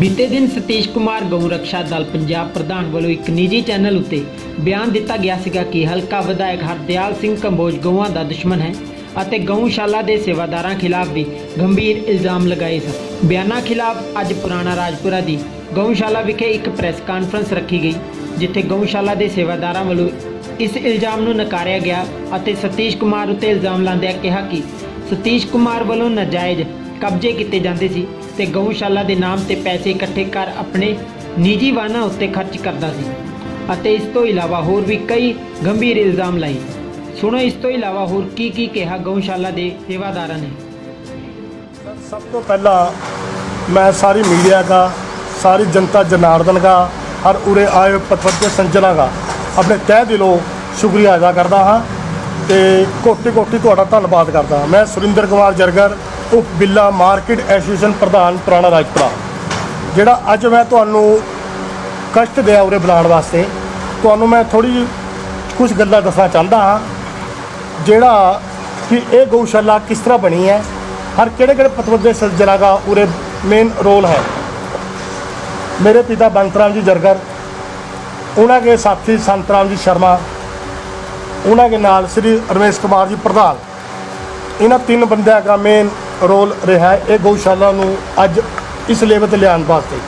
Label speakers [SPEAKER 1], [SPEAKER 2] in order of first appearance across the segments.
[SPEAKER 1] बीते दिन सतीश कुमार गौ रक्षा दल पंजाब प्रधान वालों एक निजी चैनल उत्ते बयान दिता गया सीगा कि हल्का विधायक हरदयाल सिंह कंबोज गौआं दा दुश्मन है ਅਤੇ गौशाला के सेवादारां खिलाफ भी गंभीर इल्जाम लगाए सन। बयानों खिलाफ अज पुराना राजपुरा की गौशाला विखे एक प्रैस कानफ्रेंस रखी गई, जिथे गौशाला के सेवादारां वालों इस इल्जाम नूं नकारिया गया ਅਤੇ सतीश कुमार उत्ते इल्जाम लांदिया कहा कि सतीश कुमार वालों नाजायज़ कब्जे किए जाते सी ते गौशाला के नाम से पैसे इकट्ठे कर अपने निजी वाहनों उत्ते खर्च करता सी ਅਤੇ इस तो इलावा होर भी कई गंभीर इल्जाम लाए। सुनो इस तो इलावा होर की कहा गौशाला के सेवादार ने।
[SPEAKER 2] सब तो पहला मैं सारी मीडिया का, सारी जनता जनार्दन का और उरे आए पतवंते संजना का अपने तह दिलों शुक्रिया अदा करता हाँ तो कोटि कोटि तुहाडा धन्नवाद करता। मैं सुरिंदर कुमार जरगर उप बिल्ला मार्केट एसोसीएशन प्रधान पुराना राजपुरा, जिहड़ा अज मैं तुहानू कष्ट दिया उरे बुलाने वास्ते तुहानू मैं थोड़ी कुछ गल्लां दसना चाहता हाँ, जिहड़ा कि ये गौशाला किस तरह बनी है, हर किहड़े पतवंते सज्जना का उरे मेन रोल है। मेरे पिता बंतराम जी जरगर, उन्होंने साथी संतराम जी शर्मा, उन्होंने नाल श्री रमेश कुमार जी प्रधान, इन्ह तीन बंदियों का मेन रोल रहा है ये गौशाला नूं अज इस लेवल पर लियाण वास्ते,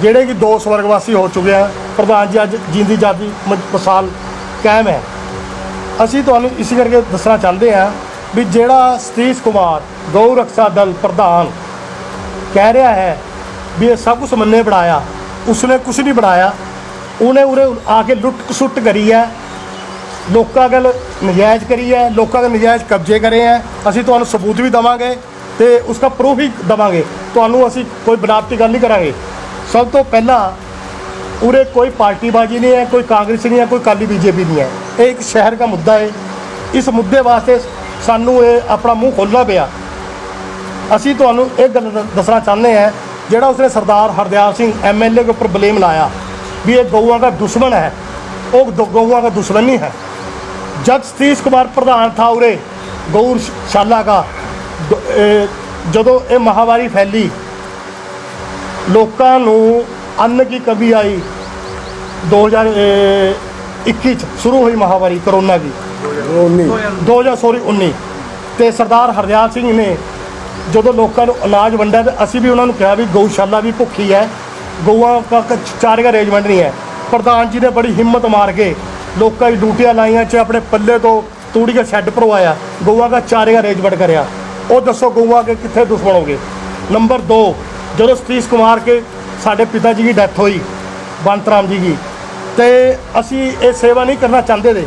[SPEAKER 2] जिहड़े कि 2 स्वर्गवासी हो चुके हैं। प्रधान जी अज जींदी जाती मिसाल कायम है। असीं तुहानूं इस करके दसना चाहते हैं भी जिहड़ा सतीश कुमार गौ रक्षा दल प्रधान कह रहा है भी ये सब कुछ मन्ने बनाया, उसने कुछ नहीं बनाया। उन्हें उरे आके लुट खसुट करी है, लोगों गल नजायज़ करी है, लोगों के नजायज़ कब्जे करे हैं। असीं तुहानूं सबूत भी देवांगे तो उसका प्रूफ भी देवांगे, तुहानूं असीं कोई बनावटी गल नहीं करांगे। सब तो पहला उरे कोई पार्टीबाजी नहीं है, कोई कांग्रेस नहीं है, कोई काली बीजेपी नहीं है। ये एक शहर का मुद्दा है। इस मुद्दे वास्ते सानू ये अपना मुँह खोलना पिया। असीं तुहानूं एक गल दसना चाहते हैं, जिहड़ा उसने सरदार हरदयाल सिंह MLA के ऊपर ब्लेम लाया भी ये गौआं का दुश्मन है, वो गौआं का दुश्मन नहीं है। जब सतीश कुमार प्रधान था उरे गौशाला का, जदों ये महामारी फैली, लोगों नूं अन्न की कमी आई, 2021 शुरू हुई महामारी करोना की, 2019 तो सरदार हरदयाल सिंह ने जो लोगों को अनाज वंडिया तो असी भी उन्होंने कहा भी गौशाला भी भुखी है, गौआं का चारे का अरेंजमेंट नहीं है। प्रधान जी ने बड़ी हिम्मत मार के लोगों की ड्यूटियाँ लाइया, चाहे अपने पल्ले तो तूड़ी का शैड भरवाया, गौआं का चारे का अरेंजमेंट कराया। वो दसो गौआं के कितने दुश्मन हो गए। नंबर 2, जो सतीश कुमार के साढ़े पिता जी की डैथ हुई बंतराम जी की, तो असी ये सेवा नहीं करना चाहते थे,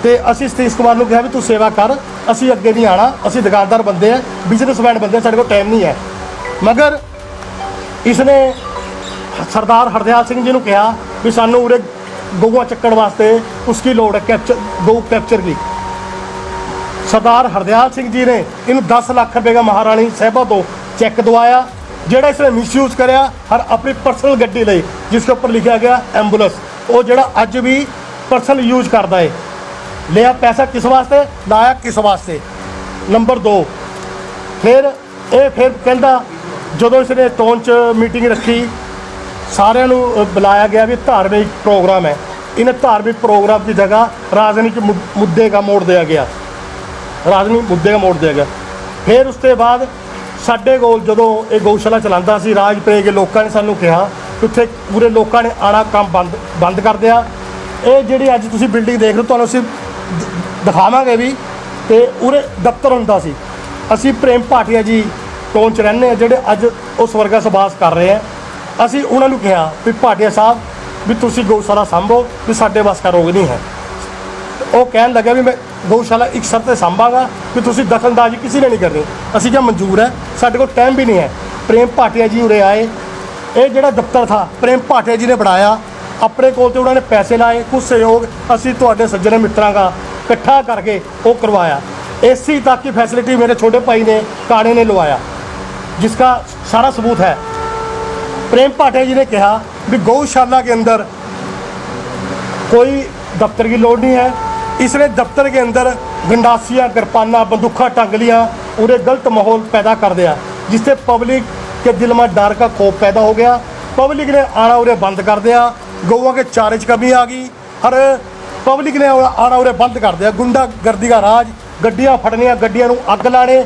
[SPEAKER 2] तो असी सतीश कुमार को कहा भी तू सेवा कर, असी अगे नहीं आना, असी दुकानदार बंदे हैं, बिजनेसमैन बंदे, साढ़े को टाइम नहीं है। मगर इसने सरदार हरदयाल सिंह जी ने कहा भी सानू उरे गौआं चक्कण वास्ते उसकी लोड़ है, गौ कैप्चर की। सरदार हरदयाल सिंह जी ने इन 10 लाख रुपये का महारानी साहिबा तो चैक दवाया, जोड़ा इसने मिसयूज कराया हर अपनी पर्सनल गड्डी ले, जिसके ऊपर लिखा गया एंबुलेंस। वो जोड़ा अज भी पर्सनल यूज करता है, लिया पैसा किस वास्ते, लाया किस वास्ते। नंबर 2, फिर कहता जो इसने टोन च मीटिंग रखी, सारिਆਂ ਨੂੰ बुलाया गया भी धार्मिक प्रोग्राम है, इन धार्मिक प्रोग्राम की जगह राजनीतिक मुद्दे का मोड़ दिया गया, राजनीतिक मुद्दे का मोड़ दिया गया। फिर उसके बाद साढ़े कोल जो ये गौशाला चलाता सी राजपुरे के लोगों ने सानू कहा कि उत्थे पूरे लोगों ने आना काम बंद कर दिया। ये जी अज तुम बिल्डिंग देख रहे हो, तुहानूं असीं दिखावांगे भी, तो उरे दफ्तर हुंदा सी। असीं प्रेम भाटिया जी टोन च रहने हैं, जोड़े अज उस वर्गा सबास कर रहे हैं। असीं उन्होंने कहा भी भाटिया साहब भी तुसीं गौशाला सांभो, भी साडे बस का रोग नहीं है। वो कहन लगे भी मैं गौशाला एक शर्त सांभागा भी तुसीं दखलअंदाजी किसी ने नहीं करनी। असीं क्या मंजूर है, साडे कोल टाइम भी नहीं है। प्रेम भाटिया जी उरे आए, ये जोड़ा दफ्तर था प्रेम भाटिया जी ने बनाया, अपने कोल तो उन्होंने पैसे लाए, कुछ सहयोग असीं तुहाडे सज्जन मित्रों का इकट्ठा करके वो करवाया। AC तक की फैसिलिटी मेरे छोटे भाई ने काणे ने लवाया, जिसका सारा सबूत है। प्रेम भाटिया जी ने कहा भी गौशाला के अंदर कोई दफ्तर की लोड़ नहीं है। इसने दफ्तर के अंदर गंडासियाँ, किरपाना, बंदूक टंग लिया, उरे गलत माहौल पैदा कर दिया, जिससे पब्लिक कि दिल में डर का खौफ पैदा हो गया। पब्लिक ने आना उरे बंद कर दिया, गौवां के चारे च कमी आ गई, हर पब्लिक ने आना उरे बंद कर दिया। गुंडागर्दी का राज, गड्डियां फड़नियां, गड्डियां नूं अग लाने,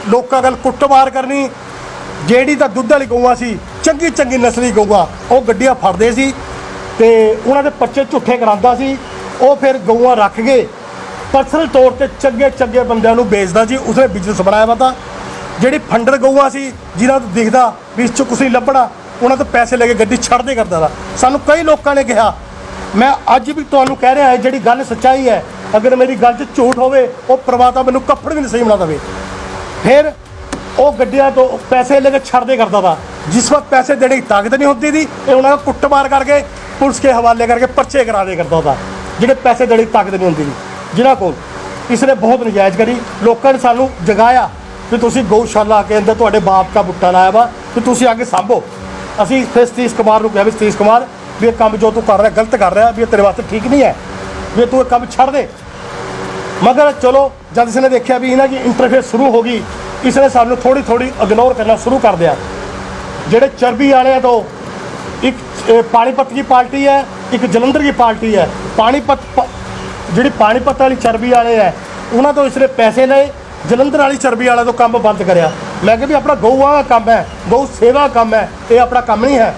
[SPEAKER 2] लोकां गल कुੱਟਮਾਰ करनी। ਜਿਹੜੀ ਤਾਂ ਦੁੱਧ ਵਾਲੀ ਗਊਆਂ ਸੀ, ਚੰਗੀ ਚੰਗੀ ਨਸਲੀ ਗਊਆਂ, ਉਹ ਗੱਡੀਆਂ ਫੜਦੇ ਸੀ ਤੇ ਉਹਨਾਂ ਦੇ ਪੱਚੇ ਝੁੱਠੇ ਕਰਾਉਂਦਾ ਸੀ। ਉਹ ਫਿਰ ਗਊਆਂ ਰੱਖ ਕੇ ਪਰਸਨਲ ਤੌਰ ਤੇ ਚੰਗੇ ਚੰਗੇ ਬੰਦਿਆਂ ਨੂੰ ਵੇਚਦਾ ਸੀ। ਉਸਨੇ ਬਿਜ਼ਨਸ ਬਣਾਇਆ ਵਾ। ਤਾਂ ਜਿਹੜੀ ਫੰਡਰ ਗਊਆਂ ਸੀ, ਜਿਨ੍ਹਾਂ ਤੋਂ ਦਿਖਦਾ ਵੀ ਇਸ 'ਚ ਕੁਛ ਨਹੀਂ ਲੱਭਣਾ, ਉਹਨਾਂ ਤੋਂ ਪੈਸੇ ਲੈ ਕੇ ਗੱਡੀ ਛੱਡਦੇ ਕਰਦਾ ਤਾ। ਸਾਨੂੰ ਕਈ ਲੋਕਾਂ ਨੇ ਕਿਹਾ, ਮੈਂ ਅੱਜ ਵੀ ਤੁਹਾਨੂੰ ਕਹਿ ਰਿਹਾ, ਜਿਹੜੀ ਗੱਲ ਸੱਚਾਈ ਹੈ, ਅਗਰ ਮੇਰੀ ਗੱਲ 'ਚ ਝੂਠ ਹੋਵੇ, ਉਹ ਪ੍ਰਵਾਤਾ ਮੈਨੂੰ ਕੱਪੜ ਵੀ ਨਹੀਂ ਸਹੀ ਬਣਾ ਦੇਵੇ। ਫਿਰ ਉਹ ਗੱਡੀਆਂ ਤੋਂ ਪੈਸੇ ਲੈ ਕੇ ਛੱਡਦੇ ਕਰਦਾ ਤਾ। ਜਿਸ ਵਕਤ ਪੈਸੇ ਦੇਣੇ ਦੀ ਤਾਕਤ ਨਹੀਂ ਹੁੰਦੀ ਸੀ, ਇਹ ਉਹਨਾਂ ਨੂੰ ਕੁੱਟਮਾਰ ਕਰਕੇ ਪੁਲਿਸ ਕੇ ਹਵਾਲੇ ਕਰਕੇ ਪਰਚੇ ਕਰਾ ਦੇ ਕਰਦਾ ਤਾ। ਜਿਹੜੇ ਪੈਸੇ ਦੇਣੇ ਦੀ ਤਾਕਤ ਨਹੀਂ ਹੁੰਦੀ ਸੀ ਜਿਨ੍ਹਾਂ ਕੋਲ। ਇਸ ਨੇ ਬਹੁਤ ਨਜਾਇਜ਼ ਕਰੀ। ਲੋਕਾਂ ਨੇ ਸਾਨੂੰ ਜਗਾਇਆ ਵੀ ਤੁਸੀਂ ਗਊਸ਼ਾਲਾ ਕੇ ਅੰਦਰ ਤੁਹਾਡੇ ਬਾਪ ਦਾ ਬੁੱਟਾ ਲਾਇਆ ਵਾ, ਵੀ ਤੁਸੀਂ ਆ ਕੇ ਸਾਂਭੋ। ਅਸੀਂ ਫਿਰ ਸਤੀਸ਼ ਕੁਮਾਰ ਨੂੰ ਕਿਹਾ ਵੀ ਸਤੀਸ਼ ਕੁਮਾਰ, ਵੀ ਇਹ ਕੰਮ ਜੋ ਤੂੰ ਕਰ ਰਿਹਾ ਗਲਤ ਕਰ ਰਿਹਾ, ਵੀ ਇਹ ਤੇਰੇ ਵਾਸਤੇ ਠੀਕ ਨਹੀਂ ਹੈ, ਵੀ ਤੂੰ ਇਹ ਕੰਮ ਛੱਡ ਦੇ। मगर चलो जब इसने देखा भी इन्हों की इंटरफेस शुरू हो गई, इसने सानू थोड़ी थोड़ी इग्नोर करना शुरू कर दिया। जेडे चर्बी वाले तो एक पानीपत की पार्टी है, एक जलंधर की पार्टी है। पानीपत जी पानीपत वाली चर्बी वाले है, उन्होंने तो इसने पैसे ले, जलंधर वाली चर्बी वाले तो काम बंद कराया। मैं कि भी अपना गऊआ का काम है, गऊ सेवा का काम है, ये अपना काम नहीं है।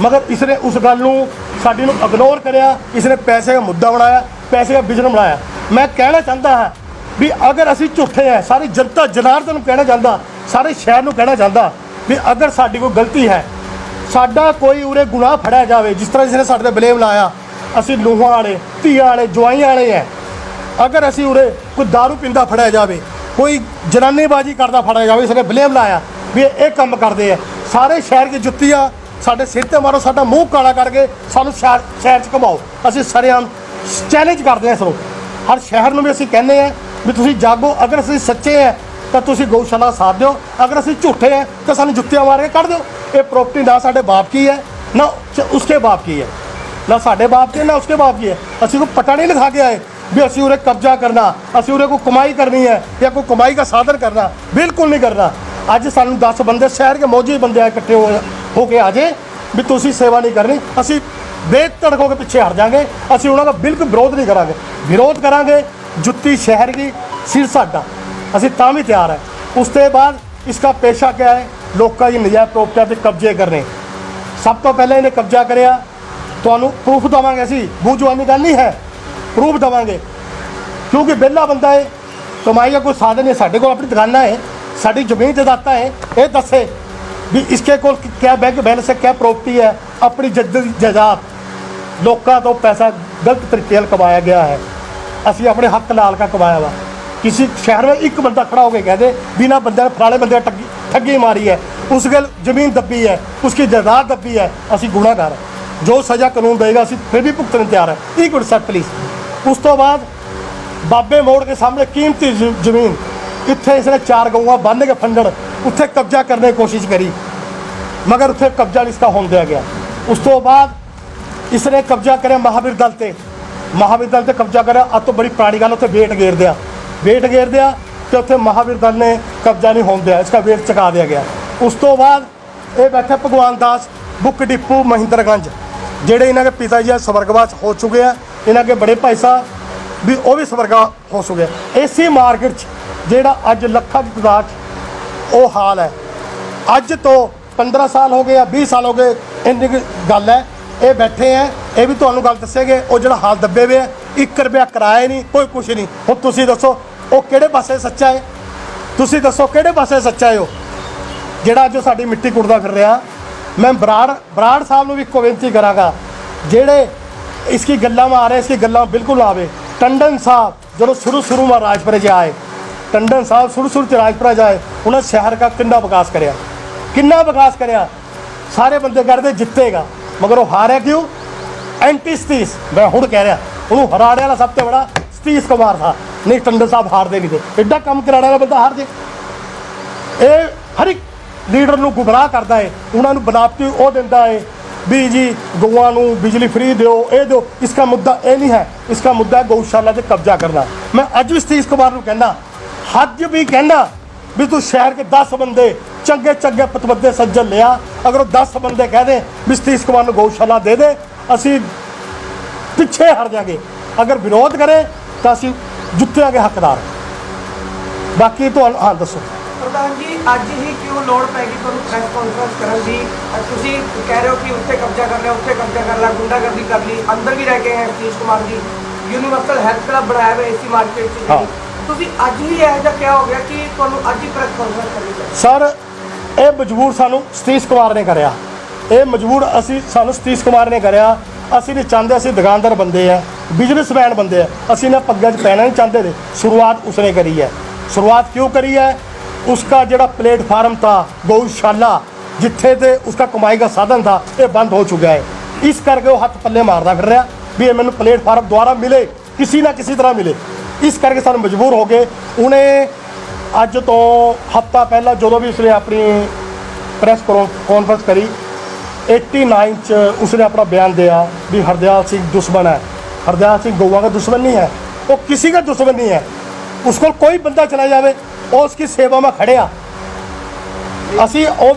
[SPEAKER 2] मगर इसने उस गल नूं साडी नूं इग्नोर करिया। इसने पैसे का मुद्दा बनाया, पैसे का बिजनेस बनाया। मैं कहना चाहता हाँ भी अगर असी झूठे हैं, सारी जनता जनार्दन नूं कहना चाहता, सारे शहर नूं कहना चाहता भी अगर साडी कोई गलती है, साडा कोई उरे गुनाह फड़िया जाए, जिस तरह इसने साडे ते ब्लेम लाया, असी नूहां वाले, धीआं वाले, जवाइयां वाले हैं। अगर असी उरे कोई दारू पींदा फड़िया जाए, कोई जनानीबाजी करता फड़िया जाए, इसने ब्लेम लाया भी ये काम करते हैं, सारे शहर की जुत्तियां साडे सिर ते मारो, साडा मूँह काला करके सानू शहर च घुमाओ। असी सरेआम चैलेंज करते हैं इसनूं। हर शहर में भी असी कहने हैं भी तुसीं जागो। अगर असी सच्चे हैं तो तुसीं गौशाला का साथ दो, अगर असी झूठे हैं तो सानू जुत्तियां मार के कढ़ दो। ये प्रॉपर्टी ना साडे बाप की है, ना उसके बाप की है, ना साडे बाप की है, ना उसके बाप की है। असी कोई पट्टा नहीं लिखा के आए भी असी उरे कब्जा करना, असी उरे कोई कमाई करनी है या कोई कमाई का साधन करना, बिल्कुल नहीं करना। अज सानू 10 बंदे शहर के मौजी बंदे इकट्ठे हो के आ जाए भी तुसीं सेवा नहीं करनी, असी बेतड़कों के पीछे हट जाएंगे। असी उन्होंने बिल्कुल विरोध नहीं करांगे, विरोध करांगे जुत्ती शहर की, सिर साडा, असी तां भी तैयार है। उसके बाद इसका पेशा क्या है, लोगों की नजायज़ प्रॉपर्टियां ते कब्जे करने। सब तो पहले इन्हें कब्जा करिया, तुहानू प्रूफ देवांगे। असी बूह जवानी गल नहीं है, प्रूफ देवांगे क्योंकि बेला बंदा है, कमाई का कोई साधन है, साडे कोल अपनी दुकानां है, साडी जमीन जायदादां है, ये दसे भी इसके कोल क्या बैंक बैलेंस है, क्या प्रॉपर्टी है, अपनी जायदाद लोगों तो पैसा गलत तरीके से कमाया गया है। असी अपने हक लाल का कमाया वा। किसी शहर में एक बंदा खड़ा होकर कह दे बिना बंदे ने फलाने बंदे ठगी मारी है, उस गल जमीन दबी है, उसकी जायदाद दबी है, असी गुनाहगार है। जो सज़ा कानून देगा असी फिर भी भुगतने तैयार है। एक मिनट सर प्लीज़। उस तो बाद बाबे मोड़ के सामने कीमती जमीन, इत्थे इसने 4 गऊआं बन के फंडण, उत्थे कब्जा करने की कोशिश करी, मगर उत्थे कब्जा नहीं इसका होने दिया गया। उस तो बाद इसने कब्जा करे महावीर दल ते, महावीर दल ते कब्जा करे। अब तो बड़ी पुरानी गल, उत्थे वेट घेर दिया, वेट घेर दिया तो उत्थे महावीर दल ने कब्जा नहीं होने दिया, इसका वेट चुका दिया गया। उस तो बाद ये बैठे भगवान दास बुक डिपू महिंद्रगंज, जेडे इन्हों के पिता जी स्वर्गवास हो चुके हैं, इन्हों के बड़े भाई साहब भी वो भी स्वर्गवास हो चुके हैं। इसी मार्केट जेड़ा अज लखा की तादाद वो हाल है। अज तो 15 साल हो गए या 20 साल हो गए इन्नी गल है। ये बैठे हैं, ये भी तुहानू गल दसेंगे। वो जो हाल दबे हुए है, 1 रुपया किराया नहीं, कोई कुछ नहीं। हुण तुसीं दसो वो किहड़े पासे सच्चा है, तुसीं दसो किहड़े पासे सच्चा है वो जिहड़ा अज साडी मिट्टी कुड़दा फिर रहा। मैं बराड़ साहब नूं भी इक्को बेनती करांगा, जिहड़े इसकी गल्लां में आ रहे, इसकी गल्लां बिल्कुल ना आवे। टंडन साहब जो शुरू में राजपुरे च आए, टंडन साहब शुरू राजपुरा जाए, उन्हें शहर का कितना विकास कराया, कितना विकास कराया। सारे बंदे कहते जितेगा, मगर वो हारे क्यों? एंटी सतीश। मैं हुण कह रहा, उन्होंने हराने वाला सब तो बड़ा सतीश कुमार था, नहीं टंडन साहब हारते नहीं थे। एडा काम कराने वाला बंदा हार जाए। ये हर एक लीडर नूं गुमराह करता है, उन्होंने बनावटी वो दिंदा है भी जी गऊआं नूं बिजली फ्री दो, ये दो। इसका मुद्दा ये नहीं है, इसका मुद्दा है गौशाला से कब्जा करना। मैं अज भी सतीश कुमार नूं कहना, हज भी कहना भी तू शहर के 10 बंदे ਚੰਗੇ ਚੰਗੇ ਪਤਵੰਤੇ ਸੱਜਣ ਲਿਆ। ਅਗਰ ਉਹ 10 ਬੰਦੇ ਕਹਿ ਦੇ ਵੀ ਸਤੀਸ਼ ਕੁਮਾਰ ਨੂੰ ਗਊਸ਼ਾਲਾ ਦੇ ਦੇ, ਅਸੀਂ ਪਿੱਛੇ ਹਟ ਜਾਗੇ। ਅਗਰ ਵਿਰੋਧ ਕਰੇ ਤਾਂ ਅਸੀਂ ਜੁੱਤਿਆਂ ਦੇ ਹੱਕਦਾਰ। ਬਾਕੀ ਤੁਹਾਨੂੰ ਹਾਂ ਦੱਸੋ
[SPEAKER 3] ਪ੍ਰਧਾਨ ਜੀ, ਅੱਜ ਹੀ ਕਿਉਂ ਲੋੜ ਪੈ ਗਈ ਤੁਹਾਨੂੰ ਪ੍ਰੈਸ ਕਾਨਫਰੰਸ ਕਰਨ ਦੀ? ਤੁਸੀਂ ਕਹਿ ਰਹੇ ਹੋ ਕਿ ਉੱਥੇ ਕਬਜ਼ਾ ਕਰ ਲਿਆ, ਉੱਥੇ ਕਬਜ਼ਾ ਕਰ ਲਿਆ, ਗੁੰਡਾਗਰਦੀ ਕਰ ਲਈ, ਅੰਦਰ ਵੀ ਰਹਿ ਕੇ ਹੈ Satish Kumar ji. Universal health club ਬਣਾਇਆ ਹੋਇਆ ਏਸੀ ਮਾਰਕੀਟ 'ਚ
[SPEAKER 2] ਹਾਂ।
[SPEAKER 3] ਤੁਸੀਂ ਅੱਜ ਹੀ ਇਹੋ ਜਿਹਾ ਕਿਹਾ ਹੋ ਗਿਆ ਕਿ ਤੁਹਾਨੂੰ ਅੱਜ ਹੀ ਪ੍ਰੈਸ ਕਾਨਫਰੰਸ ਕਰਨੀ ਚਾਹੀਦੀ?
[SPEAKER 2] ਸਰ ਇਹ ਮਜਬੂਰ ਸਾਨੂੰ ਸਤੀਸ਼ ਕੁਮਾਰ ਨੇ ਕਰਿਆ। ਇਹ ਮਜਬੂਰ ਸਾਨੂੰ ਸਤੀਸ਼ ਕੁਮਾਰ ਨੇ ਕਰਿਆ। ਅਸੀਂ ਨਹੀਂ ਚਾਹੁੰਦੇ, ਅਸੀਂ ਦੁਕਾਨਦਾਰ ਬੰਦੇ ਆ, ਬਿਜ਼ਨਸਮੈਨ ਬੰਦੇ ਆ, ਅਸੀਂ ਨਾ ਪੱਗਾਂ 'ਚ ਪੈਣਾ ਨਹੀਂ ਚਾਹੁੰਦੇ थे। शुरुआत उसने करी है। शुरुआत क्यों करी है? उसका जोड़ा प्लेटफार्म था गौशाला जिथे ते उसका कमाई का साधन था, ये बंद हो चुका है। इस करके वो हथ पल्ले मारदा फिर रहा भी ये मैंने प्लेटफार्म दोबारा मिले, किसी ना किसी तरह मिले। इस करके सानू मजबूर हो गए। उन्हें अज तो हफ्ता पहला जो भी उसने अपनी प्रेस कॉन्फ्रेंस करी 89 च उसने अपना बयान दिया भी हरदयाल सिंह दुश्मन है। हरदयाल सिंह गौआ का दुश्मन नहीं है, वो किसी का दुश्मन नहीं है। उसको कोई बंदा चला जाए और उसकी सेवा में खड़े आ। ਅਸੀਂ ਉਹ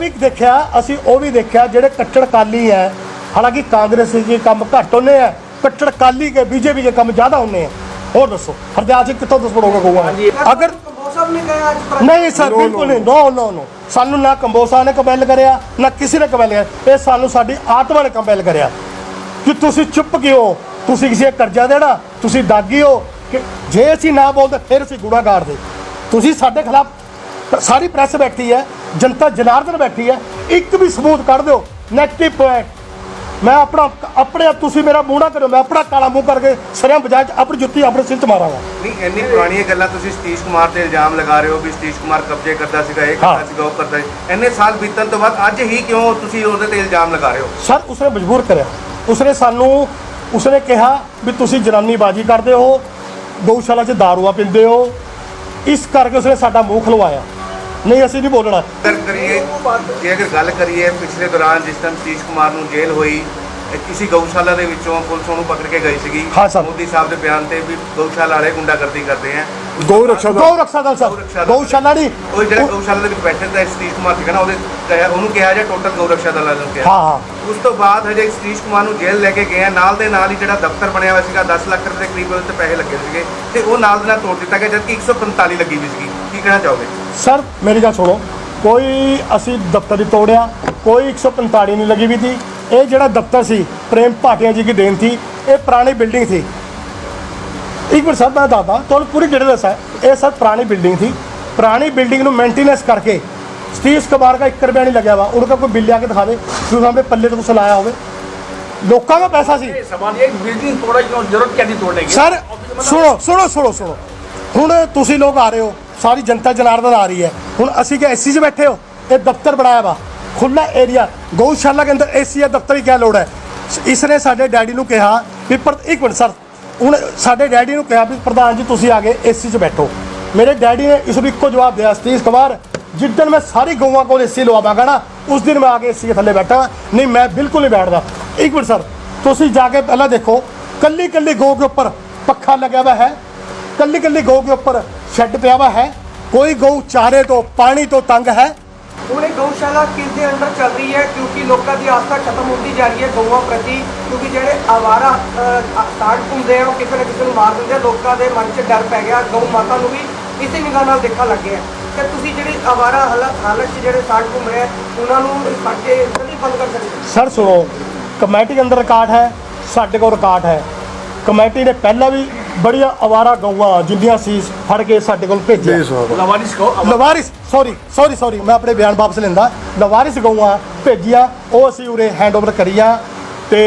[SPEAKER 2] ਵੀ ਦੇਖਿਆ ਜਿਹੜੇ ਕੱਟੜ ਕਾਲੀ ਹੈ। ਹਾਲਾਂਕਿ ਕਾਂਗਰਸ ਦੇ ਕੰਮ ਘੱਟ ਹੁੰਦੇ ਆ, ਕੱਟੜ ਕਾਲੀ ਕੇ ਬੀਜੇਪੀ ਦੇ ਕੰਮ ਜ਼ਿਆਦਾ ਹੁੰਦੇ ਆ। ਹੋਰ ਦੱਸੋ ਹਰਦਿਆਲ ਸਿੰਘ ਕਿੱਥੋਂ ਦੁਸ਼ਮਣ ਹੋਗਾ ਗਊਆ? ਅਗਰ
[SPEAKER 3] ਕੰਬੋਜ ਨੇ ਕਿਹਾ ਅੱਜ ਪ੍ਰੈਸ
[SPEAKER 2] ਨਹੀਂ ਸਰ, ਬਿਲਕੁਲ ਨਹੀਂ। ਨੋ ਸਾਨੂੰ ਨਾ ਕੰਬੋਸਾ ਨੇ ਕੰਪੈਲ ਕਰਿਆ, ਨਾ ਕਿਸੇ ਨੇ ਕੰਪੈਲ ਕਰਿਆ। ਇਹ ਸਾਨੂੰ ਸਾਡੀ ਆਤਮਾ ਨੇ ਕੰਪੈਲ ਕਰਿਆ ਕਿ ਤੁਸੀਂ ਚੁੱਪ ਕਿਉਂ, ਤੁਸੀਂ ਕਿਸੇ ਕਰਜ਼ਾ ਦੇਣਾ, ਤੁਸੀਂ ਦਾਗੀ ਹੋ ਕਿ ਜੇ ਅਸੀਂ ਨਾ ਬੋਲਦੇ ਫਿਰ ਅਸੀਂ ਗੁਨਾਹਗਾਰ ਦੇ। ਤੁਸੀਂ ਸਾਡੇ ਖਿਲਾਫ ਸਾਰੀ ਪ੍ਰੈਸ ਬੈਠੀ ਹੈ, जनता जनार्दन बैठी है, एक भी सबूत कढ़ दो नैगेटिव पॉइंट। मैं अपने तुसी मेरा मूँह ना करो, मैं अपना काला मूँह करके सरेआम बजाज अपनी जुत्ती अपने सिर च मारांगा।
[SPEAKER 4] नहीं इन्नी पुरानी गल्लां तुसी सतीश कुमार ते इल्जाम लगा रहे हो भी सतीश कुमार कब्जे करता सीगा, ये करता सीगा, वो करता है। इन्ने साल बीतन तो बाद अज ही क्यों तुसी उहदे ते इल्जाम लगा रहे हो?
[SPEAKER 2] सर उसने मजबूर करा। उसने कहा भी तुसी जनानीबाजी करते हो, गौशाला च दारूआ पींदे हो, इस करके उसने साडा मूँह खलवाया। नहीं असी नहीं बोलना।
[SPEAKER 4] अगर गल करिए पिछले दौरान जिस टाइम सतीश कुमार नूं जेल हुई, किसी गौशाला दे विचों पुलिस ਉਹਨੂੰ पकड़ के गई सीगी।
[SPEAKER 2] हाँ सर।
[SPEAKER 4] मोदी साहब ਦੇ ਬਿਆਨ ਤੇ ਵੀ गौशाला वाले गुंडागर्दी करते हैं।
[SPEAKER 2] गौ रक्षा दल सर, गौशाला नहीं
[SPEAKER 4] ਉਹ ਜਿਹੜਾ गौशाला ਦੇ ਵਿੱਚ ਬੈਠੇ ਤਾਂ ਸਤੀਸ਼ ਕੁਮਾਰ ਸੀਗਾ ਨਾ, ਉਹਨੂੰ ਕਿਹਾ ਜਾਂ ਟੋਟਲ ਗਊ ਰਕਸ਼ਾ ਦਲ ਵਾਲਿਆਂ ਨੂੰ ਕਿਹਾ।
[SPEAKER 2] ਹਾਂ।
[SPEAKER 4] ਉਸ ਤੋਂ ਬਾਅਦ ਹਜੇ ਸਤੀਸ਼ ਕੁਮਾਰ ਨੂੰ ਜੇਲ੍ਹ ਲੈ ਕੇ ਗਏ ਆ, ਨਾਲ ਦੇ ਨਾਲ ਹੀ ਜਿਹੜਾ ਦਫ਼ਤਰ ਬਣਿਆ ਹੋਇਆ ਸੀਗਾ 10 ਲੱਖ ਰੁਪਏ ਦੇ ਕਰੀਬ ਉਹਦੇ ਤੇ ਪੈਸੇ ਲੱਗੇ ਸੀਗੇ ਤੇ ਉਹ ਨਾਲ ਦੇ ਨਾਲ ਤੋੜ ਦਿੱਤਾ ਗਿਆ ਜਦਕਿ 145 ਲੱਗੀ ਵੀ ਸੀਗੀ। ਕੀ ਕਹਿਣਾ ਚਾਹੋਗੇ?
[SPEAKER 2] सर मेरी गल सुनो, कोई असी दफ्तर नहीं तोड़िया, कोई 145 नहीं लगी हुई थी। ये जड़ा दफ्तर सी प्रेम भाटिया जी की देन थी, ये पुरानी बिल्डिंग थी। एक मिनट सर मैं दादा तो पूरी डिटेल दसा है। ये सर पुरानी बिल्डिंग थी, पुरानी बिल्डिंग में मेंटेनेंस करके सतीश कुमार का 1 रुपया नहीं लगा हुआ। उनका कोई बिल आके दिखा दे जो वहाँ पे पल्ले तो कुछ लाया हो, लोगों का पैसा सी।
[SPEAKER 3] बिल्डिंग तोड़ा क्यों, जरूरत क्या थी तोड़ने की?
[SPEAKER 2] सर सुनो हुण तुसी लोग आ रहे हो, सारी जनता जनार्दन आ रही है। हुण असी क्या एसी च बैठे हो? ये दफ्तर बनाया वा खुला एरिया, गौशाला के अंदर एसी है, दफ्तर की क्या लोड़ है? इसने साडे डैडी नूं कहा भी एक मिनट सर, हुण साडे डैडी नूं कहा भी प्रधान जी तुसी आ गए एसी च बैठो। मेरे डैडी ने इसनूं इक्को जवाब दिया, सतीश कुमार जिस दिन मैं सारी गौवां को एसी लवावांगा ना उस दिन मैं आके एसी के थल्ले बैठा, नहीं मैं बिल्कुल नहीं बैठदा। एक मिनट सर तुसी जाके पहला देखो, कल्ली कल्ली गौ के ऊपर पक्खा लगा हुआ है, कल्ली कल्ली गौ के ऊपर शेड पिया हुआ है, कोई गौ चारे तो पानी तो तंग है।
[SPEAKER 3] ਹੁਣ ਇਹ ਗਊਸ਼ਾਲਾ ਕਿਸ ਦੇ ਅੰਦਰ ਚੱਲ ਰਹੀ ਹੈ? ਕਿਉਂਕਿ ਲੋਕਾਂ ਦੀ ਆਸਥਾ ਖਤਮ ਹੁੰਦੀ ਜਾ ਰਹੀ ਹੈ ਗਊਆਂ ਪ੍ਰਤੀ, ਕਿਉਂਕਿ ਜਿਹੜੇ ਆਵਾਰਾ ਸਾੜ ਘੁੰਮਦੇ ਆ ਉਹ ਕਿਸੇ ਨਾ ਕਿਸੇ ਨੂੰ ਮਾਰ ਦਿੰਦੇ ਆ। ਲੋਕਾਂ ਦੇ ਮਨ 'ਚ ਡਰ ਪੈ ਗਿਆ, ਗਊ ਮਾਤਾ ਨੂੰ ਵੀ ਇਸੇ ਨਿਗਾਹ ਨਾਲ ਦੇਖਣ ਲੱਗੇ ਆ। ਤੇ ਤੁਸੀਂ ਜਿਹੜੇ ਆਵਾਰਾ ਹਾਲਤ 'ਚ ਜਿਹੜੇ ਸਾੜ ਘੁੰਮ ਰਹੇ ਆ ਉਹਨਾਂ ਨੂੰ ਫੜ ਕੇ ਜਲਦੀ ਬੰਦ ਕਰ ਸਕਦੇ?
[SPEAKER 2] सर सुनो, कमेटी के अंदर रिकॉर्ड है, साढ़े को रिकॉर्ड है। कमेटी ने पहला भी बड़िया आवारा गौवां जिंदियां सी फड़ के साढ़े को भेजे। लवारिस सॉरी मैं अपने बयान वापस लेंदा। लवारिस गौवां भेजिया, वो असी उरे हैंड ओवर करिया ते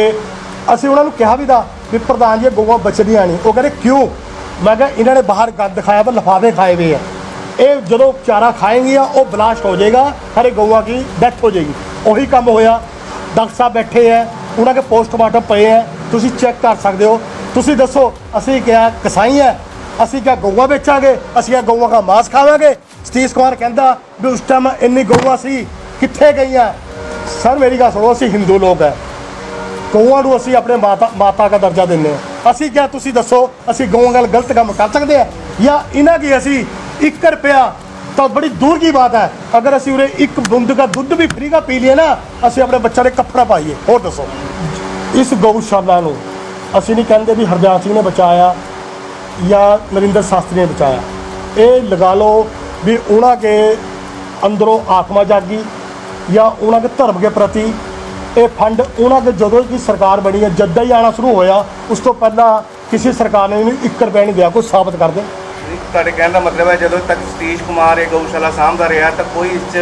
[SPEAKER 2] असी उन्होंने कहा भी था भी प्रधान जी गौवां बचदियां नहीं। वो कहते क्यों? मैं कहा इन्होंने बाहर गंद खाया पर लिफाफे खाए हुए हैं, ये जो चारा खाएंगियां वो ब्लास्ट हो जाएगा, हरे गौवां की डेथ हो जाएगी। वही काम होया। डॉक्टर साहब बैठे हैं, उन्होंने पोस्टमार्टम पे हैं, तुसी चेक कर सकते हो। तुसी दसो असी क्या कसाई है? असी क्या गौवां बेचांगे? असी क्या गौवां का मांस खावांगे? सतीश कुमार कहता भी उस टाइम इन्नी गौवां सी कित्थे गई? सर मेरी गल सुनो, असी हिंदू लोग है, गौवां नूं असी अपने माता का दर्जा दिंदे आ। असी क्या तुसी दसो असी गौवां गल गलत काम कर सकते हैं? या इन्हां की असी 1 रुपया ਤਾਂ ਬੜੀ ਦੂਰ ਦੀ ਬਾਤ ਹੈ। ਅਗਰ ਅਸੀਂ ਉਰੇ ਇੱਕ ਬੂੰਦ ਦਾ ਦੁੱਧ ਵੀ ਫ੍ਰੀ ਦਾ ਪੀ ਲਈਏ ਨਾ, ਅਸੀਂ ਆਪਣੇ ਬੱਚਿਆਂ ਦੇ ਕੱਪੜਾ ਪਾਈਏ। ਹੋਰ ਦੱਸੋ, ਇਸ ਗਊਸ਼ਾਲਾ ਨੂੰ ਅਸੀਂ ਨਹੀਂ ਕਹਿੰਦੇ ਵੀ ਹਰਦਿਆਲ ਸਿੰਘ ਨੇ ਬਚਾਇਆ ਜਾਂ ਨਰਿੰਦਰ ਸ਼ਾਸਤਰੀ ਨੇ ਬਚਾਇਆ। ਇਹ ਲਗਾ ਲਓ ਵੀ ਉਹਨਾਂ ਕੇ ਅੰਦਰੋਂ ਆਤਮਾ ਜਾਗੀ ਜਾਂ ਉਹਨਾਂ ਦੇ ਧਰਮ ਦੇ ਪ੍ਰਤੀ ਇਹ ਫੰਡ ਉਹਨਾਂ ਦੇ ਜਦੋਂ ਦੀ ਸਰਕਾਰ ਬਣੀ ਹੈ ਜਦ ਹੀ ਆਉਣਾ ਸ਼ੁਰੂ ਹੋਇਆ। ਉਸ ਤੋਂ ਪਹਿਲਾਂ ਕਿਸੇ ਸਰਕਾਰ ਨੇ ਇਹਨੂੰ 1 ਰੁਪਏ ਨਹੀਂ ਦਿਆ। ਕੋਈ ਸਾਬਤ ਕਰ ਦੇ।
[SPEAKER 4] ਤੁਹਾਡੇ ਕਹਿਣ ਦਾ ਮਤਲਬ ਹੈ ਜਦੋਂ ਤੱਕ ਸਤੀਸ਼ ਕੁਮਾਰ ਇਹ ਗਊਸ਼ਾਲਾ ਸਾਂਭਦਾ ਰਿਹਾ ਤਾਂ ਕੋਈ ਇਸ 'ਚ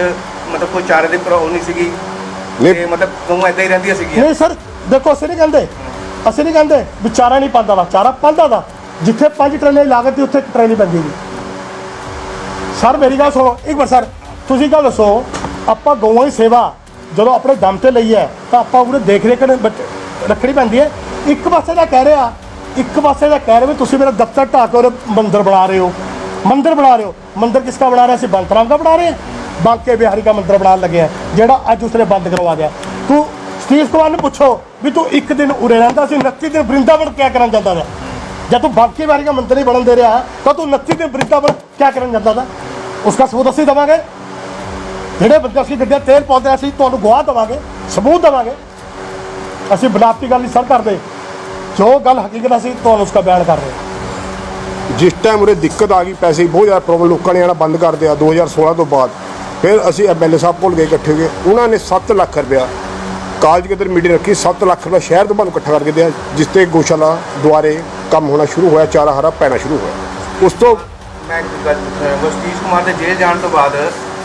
[SPEAKER 4] ਮਤਲਬ ਕੋਈ ਚਾਰੇ ਦੀ ਪ੍ਰੋਬਲਮ ਨਹੀਂ ਸੀਗੀ, ਤੇ ਮਤਲਬ ਗਊਆਂ ਇੱਦਾਂ ਹੀ ਰਹਿੰਦੀਆਂ ਸੀਗੀਆਂ।
[SPEAKER 2] ਨਹੀਂ ਸਰ, ਦੇਖੋ ਅਸੀਂ ਨਹੀਂ ਕਹਿੰਦੇ ਵੀ ਚਾਰਾ ਨਹੀਂ ਪਾਉਂਦਾ ਵਾ, ਚਾਰਾ ਪਾਉਂਦਾ ਦਾ। ਜਿੱਥੇ 5 ਟਰਾਲੇ ਲਾਗਤ ਸੀ ਉੱਥੇ 1 ਟਰਾਲੀ ਪੈਂਦੀ ਸੀ। ਸਰ ਮੇਰੀ ਗੱਲ ਸੁਣੋ ਇੱਕ ਵਾਰ। ਸਰ ਤੁਸੀਂ ਗੱਲ ਦੱਸੋ, ਆਪਾਂ ਗਊਆਂ ਦੀ ਸੇਵਾ ਜਦੋਂ ਆਪਣੇ ਦਮ ਤੇ ਲਈ ਹੈ ਤਾਂ ਆਪਾਂ ਉਹਨੇ ਦੇਖ ਰੇਖ ਰੱਖਣੀ ਪੈਂਦੀ ਹੈ। ਇੱਕ ਪਾਸੇ ਦਾ ਕਹਿ ਰਿਹਾ ਵੀ ਤੁਸੀਂ ਮੇਰਾ ਦਫ਼ਤਰ ਢਾਹ ਕੇ ਮੰਦਿਰ ਬਣਾ ਰਹੇ ਹੋ। ਮੰਦਿਰ ਕਿਸਕਾ ਬਣਾ ਰਿਹਾ ਸੀ? ਬੰਤਰਾਮ ਦਾ ਬਣਾ ਰਹੇ हैं। बांके बिहारी का मंदिर बनाने लगे हैं, ਜਿਹੜਾ ਅੱਜ ਉਸਨੇ ਬੰਦ ਕਰਵਾ ਦਿਆ। ਤੂੰ ਸਤੀਸ਼ ਕੁਮਾਰ ਨੂੰ ਪੁੱਛੋ ਵੀ ਤੂੰ ਇੱਕ ਦਿਨ ਉਰੇ ਰਹਿੰਦਾ ਸੀ, 29 ਦਿਨ ਵਰਿੰਦਾਵਨ ਕਿਆ ਕਰਨ ਜਾਂਦਾ था? जब तू बांके बिहारी का मंदिर नहीं बनन दे रहा तो तू 29 दिन वृंदावन क्या करन जाता था? उसका सबूत ਅਸੀਂ ਦੇਵਾਂਗੇ। ਜਿਹੜੇ ਬੰਦੇ ਅਸੀਂ ਗੱਡੀਆਂ ਤੇਲ ਪਾਉਂਦੇ ਅਸੀਂ ਤੁਹਾਨੂੰ ਗਵਾਹ ਦੇਵਾਂਗੇ, ਸਬੂਤ ਦੇਵਾਂਗੇ। ਅਸੀਂ ਬਨਾਵਟੀ ਗੱਲ ਨਹੀਂ ਸਰ ਕਰਦੇ, ਜੋ ਗੱਲ ਹਕੀਕਤ ਅਸੀਂ ਤੁਹਾਨੂੰ ਉਸका ਬਿਆਨ ਕਰ ਰਹੇ ਹਾਂ।
[SPEAKER 5] ਜਿਸ ਟਾਈਮ ਉਰੇ ਦਿੱਕਤ ਆ ਗਈ, ਪੈਸੇ ਦੀ ਬਹੁਤ ਜ਼ਿਆਦਾ ਪ੍ਰੋਬਲਮ, ਲੋਕਾਂ ਨੇ ਆਉਣਾ ਬੰਦ ਕਰ ਦਿਆ 2016 ਤੋਂ ਬਾਅਦ। ਫਿਰ ਅਸੀਂ ਐਮਐਲਏ ਸਾਹਿਬ ਕੋਲ ਗਏ, ਇਕੱਠੇ ਹੋ ਗਏ। ਉਹਨਾਂ ਨੇ 7 ਲੱਖ ਰੁਪਇਆ ਕਾਲਜ ਕੇ ਅੰਦਰ ਮੀਟਿੰਗ ਰੱਖੀ, 7 ਲੱਖ ਰੁਪਇਆ ਸ਼ਹਿਰ ਤੋਂ ਸਾਨੂੰ ਇਕੱਠਾ ਕਰਕੇ ਦਿਆ, ਜਿਸ ਤੇ ਗਊਸ਼ਾਲਾ ਦੁਆਰੇ ਕੰਮ ਹੋਣਾ ਸ਼ੁਰੂ ਹੋਇਆ, ਚਾਰਾ ਹਰਾ ਪੈਣਾ ਸ਼ੁਰੂ ਹੋਇਆ। ਉਸ ਤੋਂ
[SPEAKER 4] ਮੈਂ ਇੱਕ ਗੱਲ ਪੁੱਛਾਂਗਾ, ਸਤੀਸ਼ ਕੁਮਾਰ ਦੇ ਜੇਲ੍ਹ ਜਾਣ ਤੋਂ ਬਾਅਦ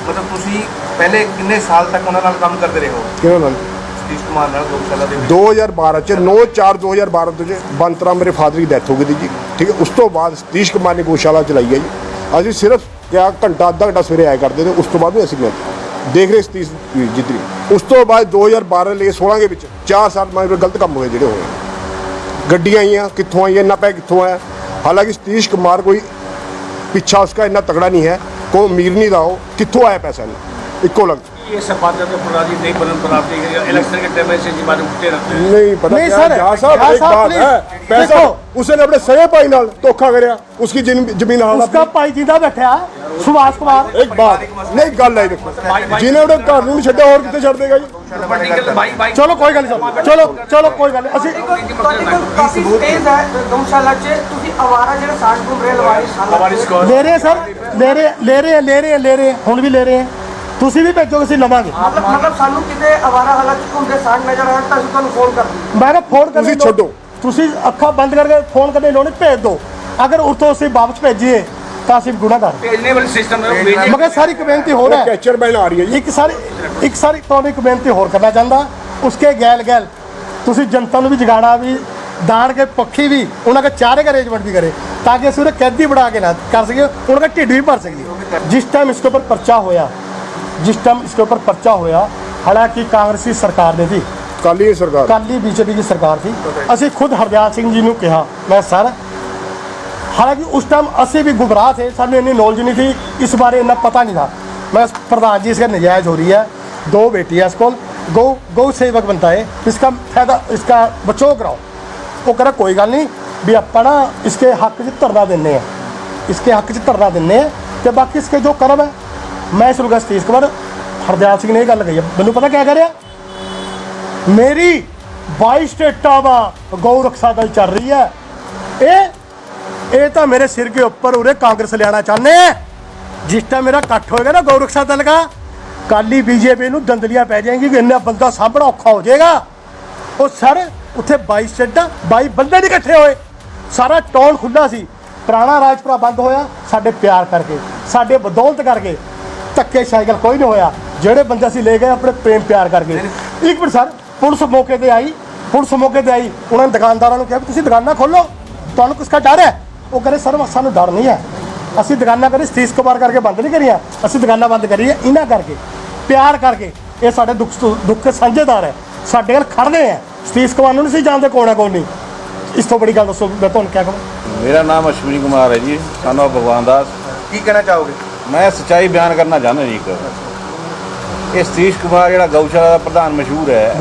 [SPEAKER 4] ਮਤਲਬ ਤੁਸੀਂ ਪਹਿਲੇ ਕਿੰਨੇ ਸਾਲ ਤੱਕ ਉਹਨਾਂ ਨਾਲ ਕੰਮ ਕਰਦੇ ਰਹੇ ਹੋ?
[SPEAKER 5] ਕਿਹਨਾਂ ਨਾਲ?
[SPEAKER 4] ਸਤੀਸ਼ ਕੁਮਾਰ ਨਾਲ ਗਊਸ਼ਾਲਾ ਦੇ ਵਿੱਚ
[SPEAKER 5] 2012 ਚ 9/4/2012 ਤੋਂ ਬੰਤਰਾ ਮੇਰੇ ਫਾਦਰ ਦੀ ਡੈਥ ਹੋ ਗਈ ਸੀ ਜੀ, ਠੀਕ ਹੈ। ਉਸ ਤੋਂ ਬਾਅਦ ਸਤੀਸ਼ ਕੁਮਾਰ ਨੇ ਗਊਸ਼ਾਲਾ ਚਲਾਈ ਹੈ ਜੀ। ਅਸੀਂ ਸਿਰਫ ਕਿਆ ਘੰਟਾ ਅੱਧਾ ਘੰਟਾ ਸਵੇਰੇ ਆਇਆ ਕਰਦੇ ਤੇ, ਉਸ ਤੋਂ ਬਾਅਦ ਵੀ ਅਸੀਂ ਦੇਖ ਰਹੇ ਸਤੀਸ਼ ਜਿੱਤਰੀ। ਉਸ ਤੋਂ ਬਾਅਦ 2012 ਲੈ ਕੇ 16 ਦੇ ਵਿੱਚ 4 ਸਾਲ ਮਾਰੇ ਗਲਤ ਕੰਮ ਹੋਏ ਜਿਹੜੇ ਹੋਏ। ਗੱਡੀਆਂ ਆਈਆਂ ਕਿੱਥੋਂ ਆਈਆਂ, ਇੰਨਾ ਪੈਸਾ ਕਿੱਥੋਂ ਆਇਆ? ਹਾਲਾਂਕਿ ਸਤੀਸ਼ ਕੁਮਾਰ ਕੋਈ ਪਿੱਛਾ ਉਸका ਇੰਨਾ ਤਗੜਾ ਨਹੀਂ ਹੈ, ਕੋਈ ਅਮੀਰ ਨਹੀਂ ਦਾ, ਉਹ ਕਿੱਥੋਂ आया पैसा नहीं इको लग
[SPEAKER 6] ये सब बातें तो पुरानी नहीं परंपराती है, इलेक्शन के टाइम से जी बात उठते रहते हैं।
[SPEAKER 5] नहीं पता
[SPEAKER 2] नहीं
[SPEAKER 5] क्या
[SPEAKER 2] सर,
[SPEAKER 5] जहाँ साहब
[SPEAKER 2] जहाँ
[SPEAKER 5] एक
[SPEAKER 2] साहब
[SPEAKER 5] बात
[SPEAKER 2] please,
[SPEAKER 5] है, पैसा
[SPEAKER 2] देखो।
[SPEAKER 5] उसने अपने सगे भाई नाल धोखा करया, उसकी जमीन हाल
[SPEAKER 2] उसका भाई जिंदा बैठा सुभाष कुमार।
[SPEAKER 5] एक बात नहीं गल है, देखो जिन्हें उन्हें घर नहीं छड्या और कितने छड़ देगा जी?
[SPEAKER 2] चलो कोई गल नहीं, चलो कोई गल नहीं। ਅਸੀਂ
[SPEAKER 3] ਤੁਹਾਡੇ ਕੋਲ ਕਾਫੀ ਸਪੇਸ ਹੈ ਗਊਸ਼ਾਲਾ 'ਚ, ਤੁਸੀਂ ਆਵਾਰਾ ਜਿਹੜੇ ਸਾਂਝ ਘੁੰਮ ਰਹੇ ਲਵਾਰਿਸ
[SPEAKER 2] ले रहे हैं सर, ले रहे हैं ਹੁਣ ਵੀ ਲੈ ਰਹੇ हैं। ਤੁਸੀਂ ਵੀ ਭੇਜੋਗੇ, ਅਸੀਂ ਲਵਾਂਗੇ।
[SPEAKER 3] ਮਤਲਬ ਸਾਨੂੰ ਕਿਤੇ ਆਵਾਰਾ ਹਾਲਤ 'ਚ ਘੁੰਮਦੇ ਸਾਂਝ ਨਜ਼ਰ ਆਉਣ ਤਾਂ ਅਸੀਂ ਤੁਹਾਨੂੰ ਫੋਨ ਕਰ ਦਈਏ।
[SPEAKER 2] ਮੈਂ ਕਿਹਾ ਫੋਨ ਕਰਨੀ
[SPEAKER 5] ਤੁਸੀਂ ਛੱਡੋ।
[SPEAKER 2] ਤੁਸੀਂ ਅੱਖਾਂ ਬੰਦ ਕਰਕੇ ਫੋਨ ਕਰਨੇ ਲੋੜ ਨਹੀਂ, ਭੇਜ ਦਿਓ। ਅਗਰ ਉਰਤੋਂ ਅਸੀਂ ਵਾਪਸ ਭੇਜੀਏ ਤਾਂ ਅਸੀਂ ਗੁਨਾਹਗਾਰ।
[SPEAKER 6] भेजने वाले सिस्टम है वो भेजिए।
[SPEAKER 2] ਮਗਰ ਸਾਰੀ ਇੱਕ ਬੇਨਤੀ ਹੋ ਰਿਹਾ ਹੈ,
[SPEAKER 5] कैचर बैन आ रही है जी।
[SPEAKER 2] ਇੱਕ ਸਾਰੀ ਤੁਹਾਨੂੰ ਇੱਕ ਬੇਨਤੀ ਹੋਰ ਕਰਨਾ ਚਾਹੁੰਦਾ। ਉਸਕੇ ਗੈਲ ਤੁਸੀਂ ਜਨਤਾ ਨੂੰ ਵੀ ਜਗਾਣਾ ਵੀ ਦਾਣ ਕੇ ਪੱਖੀ ਵੀ ਉਹਨਾਂ के चारे का अरेंजमेंट भी करे, ताकि ਅਸੀਂ ਉਹਨੇ ਕੈਦੀ ਬਣਾ ਕੇ ਨਾ ਕਰ ਸਕੀਏ, ਉਹਨਾਂ का ਢਿੱਡ भी भर सके। जिस टाइम इसके ऊपर पर्चा होया, हालांकि कांग्रेसी सरकार ने थी,
[SPEAKER 5] काली सरकार,
[SPEAKER 2] काली बीजेपी की सरकार थी। ਅਸੀਂ खुद हरदयाल सिंह जी ਨੂੰ ਕਿਹਾ, मैं सर हालांकि उस टाइम ਅਸੀਂ भी गुमराह थे, सानू इतनी नॉलेज नहीं थी, इस बारे इतना पता नहीं था। मैं प्रधान जी इसका नजायज़ हो रही है, 2 बेटी है इसको, गौ सेवक बनता है, इसका फायदा इसका बचाव कराओ। वो कह रहा कोई गल नहीं भी ਆਪਾਂ ना इसके हक च धरना देने हैं, इसके हक च धरना देने हैं, तो बाकी इसके जो करम है मैं इस रुका सतीश कुमार हरदयाल सिंह ने ये गल कही है। मैनू पता क्या कह रहा, मेरी 22 स्टेटा वा गौ रक्षा दल चल रही है, ये तो मेरे सिर के ऊपर उरे कांग्रेस ले आना चाहते हैं। जिस टाइम मेरा कट्ठ होएगा ना गौ रक्षा दल का, काली बीजेपी नूं दंदलियां पै जाएंगी कि इन्ना बंदा सामना औखा हो जाएगा। और सर उत्थे 22 स्टेटा 22 बंदे नहीं इकट्ठे होए, सारा टोन खुला सी। पुराना राजपुरा बंद होया साडे प्यार करके, साडे बदौलत करके, धक्के साइकिल कोई नहीं होया। ਜਿਹੜੇ ਬੰਦੇ ਅਸੀਂ ਲੈ ਗਏ ਆਪਣੇ ਪ੍ਰੇਮ ਪਿਆਰ ਕਰਕੇ। ਇੱਕ ਮਿੰਟ ਸਰ, ਪੁਲਿਸ ਮੌਕੇ ਤੇ ਆਈ, ਉਹਨਾਂ ਨੇ ਦੁਕਾਨਦਾਰਾਂ ਨੂੰ ਕਿਹਾ ਵੀ ਤੁਸੀਂ ਦੁਕਾਨਾਂ ਖੋਲੋ, ਤੁਹਾਨੂੰ ਕਿਸ ਦਾ ਡਰ ਹੈ? ਉਹ ਕਹਿੰਦੇ ਸਰ ਸਾਨੂੰ ਡਰ ਨਹੀਂ ਹੈ, ਅਸੀਂ ਦੁਕਾਨਾਂ ਕਰੀ ਸਤੀਸ਼ ਕੁਮਾਰ ਕਰਕੇ ਬੰਦ ਨਹੀਂ ਕਰੀਆਂ, ਅਸੀਂ ਦੁਕਾਨਾਂ ਬੰਦ ਕਰੀਆਂ ਇਹਨਾਂ ਕਰਕੇ, ਪਿਆਰ ਕਰਕੇ। ਇਹ ਸਾਡੇ ਦੁੱਖ ਦੇ ਸਾਂਝੇਦਾਰ ਹੈ, ਸਾਡੇ ਨਾਲ ਖੜਦੇ ਹੈ। ਸਤੀਸ਼ ਕੁਮਾਰ ਨੂੰ ਨਹੀਂ ਸੀ ਜਾਣਦੇ ਕੌਣ ਹੈ ਕੌਣ ਨਹੀਂ। ਇਸ ਤੋਂ ਬੜੀ ਗੱਲ ਦੱਸੋ, ਮੈਂ ਤੁਹਾਨੂੰ ਕਿਆ ਕਹਾਂ।
[SPEAKER 7] मेरा नाम अश्विनी कुमार है जी, सन ऑफ भगवान दास।
[SPEAKER 4] ਕੀ ਕਹਿਣਾ ਚਾਹੋਗੇ?
[SPEAKER 7] मैं सच्चाई बयान करना चाहना जी। ये सतीश कुमार ਜਿਹੜਾ ਗਊਸ਼ਾਲਾ ਦਾ ਪ੍ਰਧਾਨ ਮਸ਼ਹੂਰ ਹੈ,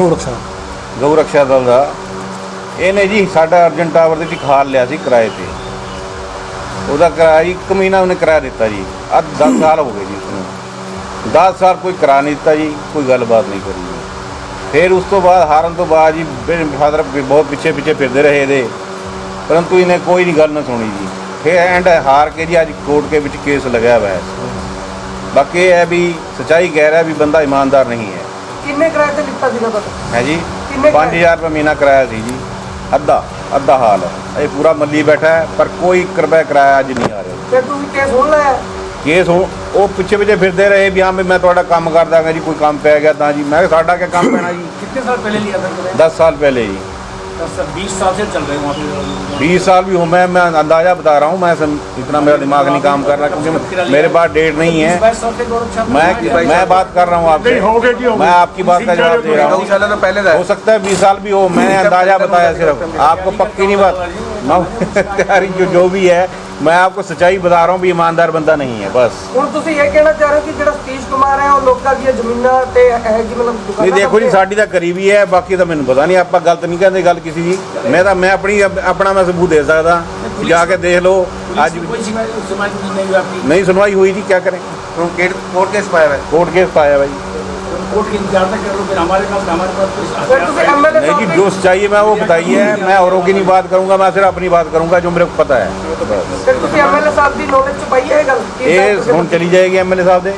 [SPEAKER 7] ਗਊ ਰੱਖਿਆ ਦਲ ਦਾ, ਇਹਨੇ ਜੀ ਸਾਡਾ ਅਰਜਨ ਟਾਵਰ ਦੇ ਵਿੱਚ ਖਾਲ ਲਿਆ ਸੀ ਕਿਰਾਏ ਤੇ। ਉਹਦਾ ਕਿਰਾਇਆ ਜੀ 1 ਮਹੀਨਾ ਉਹਨੇ ਕਿਰਾਇਆ ਦਿੱਤਾ ਜੀ। ਅੱਜ 10 ਸਾਲ ਹੋ ਗਏ ਜੀ ਉਸਨੂੰ। 10 ਸਾਲ ਕੋਈ ਕਿਰਾਇਆ ਨਹੀਂ ਦਿੱਤਾ ਜੀ, ਕੋਈ ਗੱਲਬਾਤ ਨਹੀਂ ਕਰੀ ਜੀ। ਫਿਰ ਉਸ ਤੋਂ ਬਾਅਦ ਹਾਰਨ ਤੋਂ ਬਾਅਦ ਜੀ ਫਾਦਰ ਬਹੁਤ ਪਿੱਛੇ ਫਿਰਦੇ ਰਹੇ ਇਹਦੇ, ਪਰੰਤੂ ਇਹਨੇ ਕੋਈ ਨਹੀਂ ਗੱਲ ਨਾ ਸੁਣੀ ਜੀ। ਫਿਰ ਐਂਡ ਹਾਰ ਕੇ ਜੀ ਅੱਜ ਕੋਰਟ के ਵਿੱਚ ਕੇਸ ਲਗਾਇਆ ਹੋਇਆ ਹੈ। ਬਾਕੀ ਇਹ ਹੈ ਵੀ ਸੱਚਾਈ ਕਹਿ ਰਿਹਾ ਵੀ ਬੰਦਾ ਈਮਾਨਦਾਰ ਨਹੀਂ ਹੈ।
[SPEAKER 3] ਕਿੰਨੇ ਕਿਰਾਏ ਤੇ ਲਿੱਤਾ ਸੀਗਾ ਤੁਸੀਂ?
[SPEAKER 7] ਹੈ ਜੀ
[SPEAKER 3] ਕਿੰਨੇ
[SPEAKER 7] 5000 ਰੁਪਏ ਮਹੀਨਾ ਕਿਰਾਇਆ ਸੀ ਜੀ। ਅੱਧਾ ਹਾਲ ਹੈ। ਇਹ ਪੂਰਾ ਮੱਲੀ ਬੈਠਾ ਹੈ, ਪਰ ਕੋਈ ਰੁਪਇਆ ਕਿਰਾਇਆ ਅੱਜ ਨਹੀਂ ਆ ਰਿਹਾ।
[SPEAKER 3] ਫਿਰ ਤੁਸੀਂ ਕੇਸ ਹੁਣ ਲਿਆ?
[SPEAKER 7] ਕੇਸ ਉਹ ਪਿੱਛੇ ਫਿਰਦੇ ਰਹੇ ਵੀ ਹਾਂ ਵੀ ਮੈਂ ਤੁਹਾਡਾ ਕੰਮ ਕਰ ਦਾਂਗਾ ਜੀ, ਕੋਈ ਕੰਮ ਪੈ ਗਿਆ ਤਾਂ ਜੀ। ਮੈਂ ਕਿਹਾ ਸਾਡਾ क्या काम ਪੈਣਾ जी।
[SPEAKER 6] कितने साल पहले लिया था किराया?
[SPEAKER 7] 10 साल पहले जी।
[SPEAKER 6] 20 साल से चल रहे हैं वहाँ पे।
[SPEAKER 7] 20 साल भी हो, मैं अंदाज़ा बता रहा हूँ। इतना मेरा दिमाग नहीं काम कर रहा क्योंकि मेरे पास डेट नहीं है।
[SPEAKER 6] 22 साल से गौरक्षा
[SPEAKER 7] मैं बात कर रहा हूँ आपसे,
[SPEAKER 2] नहीं, हो गए जी, हो गए।
[SPEAKER 7] मैं आपकी बात का जवाब दे रहा हूँ।
[SPEAKER 4] गौशाला तो पहले था।
[SPEAKER 7] हो सकता है 20 साल भी हो, मैंने अंदाज़ा बताया सिर्फ, आपको पक्की नहीं बात। मैं जो भी है मैं आपको सच्चाई बता रहा हूँ भी ईमानदार बंदा नहीं है बस।
[SPEAKER 3] ਹੁਣ ਤੁਸੀਂ ਇਹ ਕਹਿਣਾ ਚਾਹ ਰਹੇ ਹੋ ਕਿ ਜਿਹੜਾ ਸਤੀਸ਼ ਕੁਮਾਰ ਹੈ ਉਹ ਲੋਕਾਂ ਦੀਆਂ ਜ਼ਮੀਨਾਂ ਤੇ ਇਹ ਜੀ ਮਤਲਬ ਦੁਕਾਨਾਂ
[SPEAKER 7] नहीं देखो जी, साड़ी तो करीबी है, बाकी तो मैंने पता नहीं। आप गलत नहीं कहते गल किसी की। मैं अपना मैं सबूत दे सकता, जाके देख लो। आज
[SPEAKER 6] कोई सुनवाई नहीं हुई आपकी?
[SPEAKER 7] नहीं सुनवाई हुई जी, क्या करें।
[SPEAKER 4] कोर्ट केस पाया है।
[SPEAKER 7] कोर्ट केस पाया भाई।
[SPEAKER 6] कोर्ट के इंतजार तक कर लो, फिर हमारे पास
[SPEAKER 3] ਫਿਰ ਤੁਸੀਂ ਐਮਐलਏ
[SPEAKER 7] नहीं जी, जो चाहिए मैं वो बताइए। मैं औरों की नहीं बात करूंगा, मैं सिर्फ अपनी बात करूंगा जो मेरे को पता है बस।
[SPEAKER 3] ਫਿਰ ਤੁਸੀਂ ਐਮਐਲਏ ਸਾਹਿਬ ਦੀ ਨੌਲੇਜ ਚ ਪਾਈ ਹੈ ਇਹ ਗੱਲ ਕਿ
[SPEAKER 7] ये ਹੁਣ चली जाएगी एमएलए साहब दे।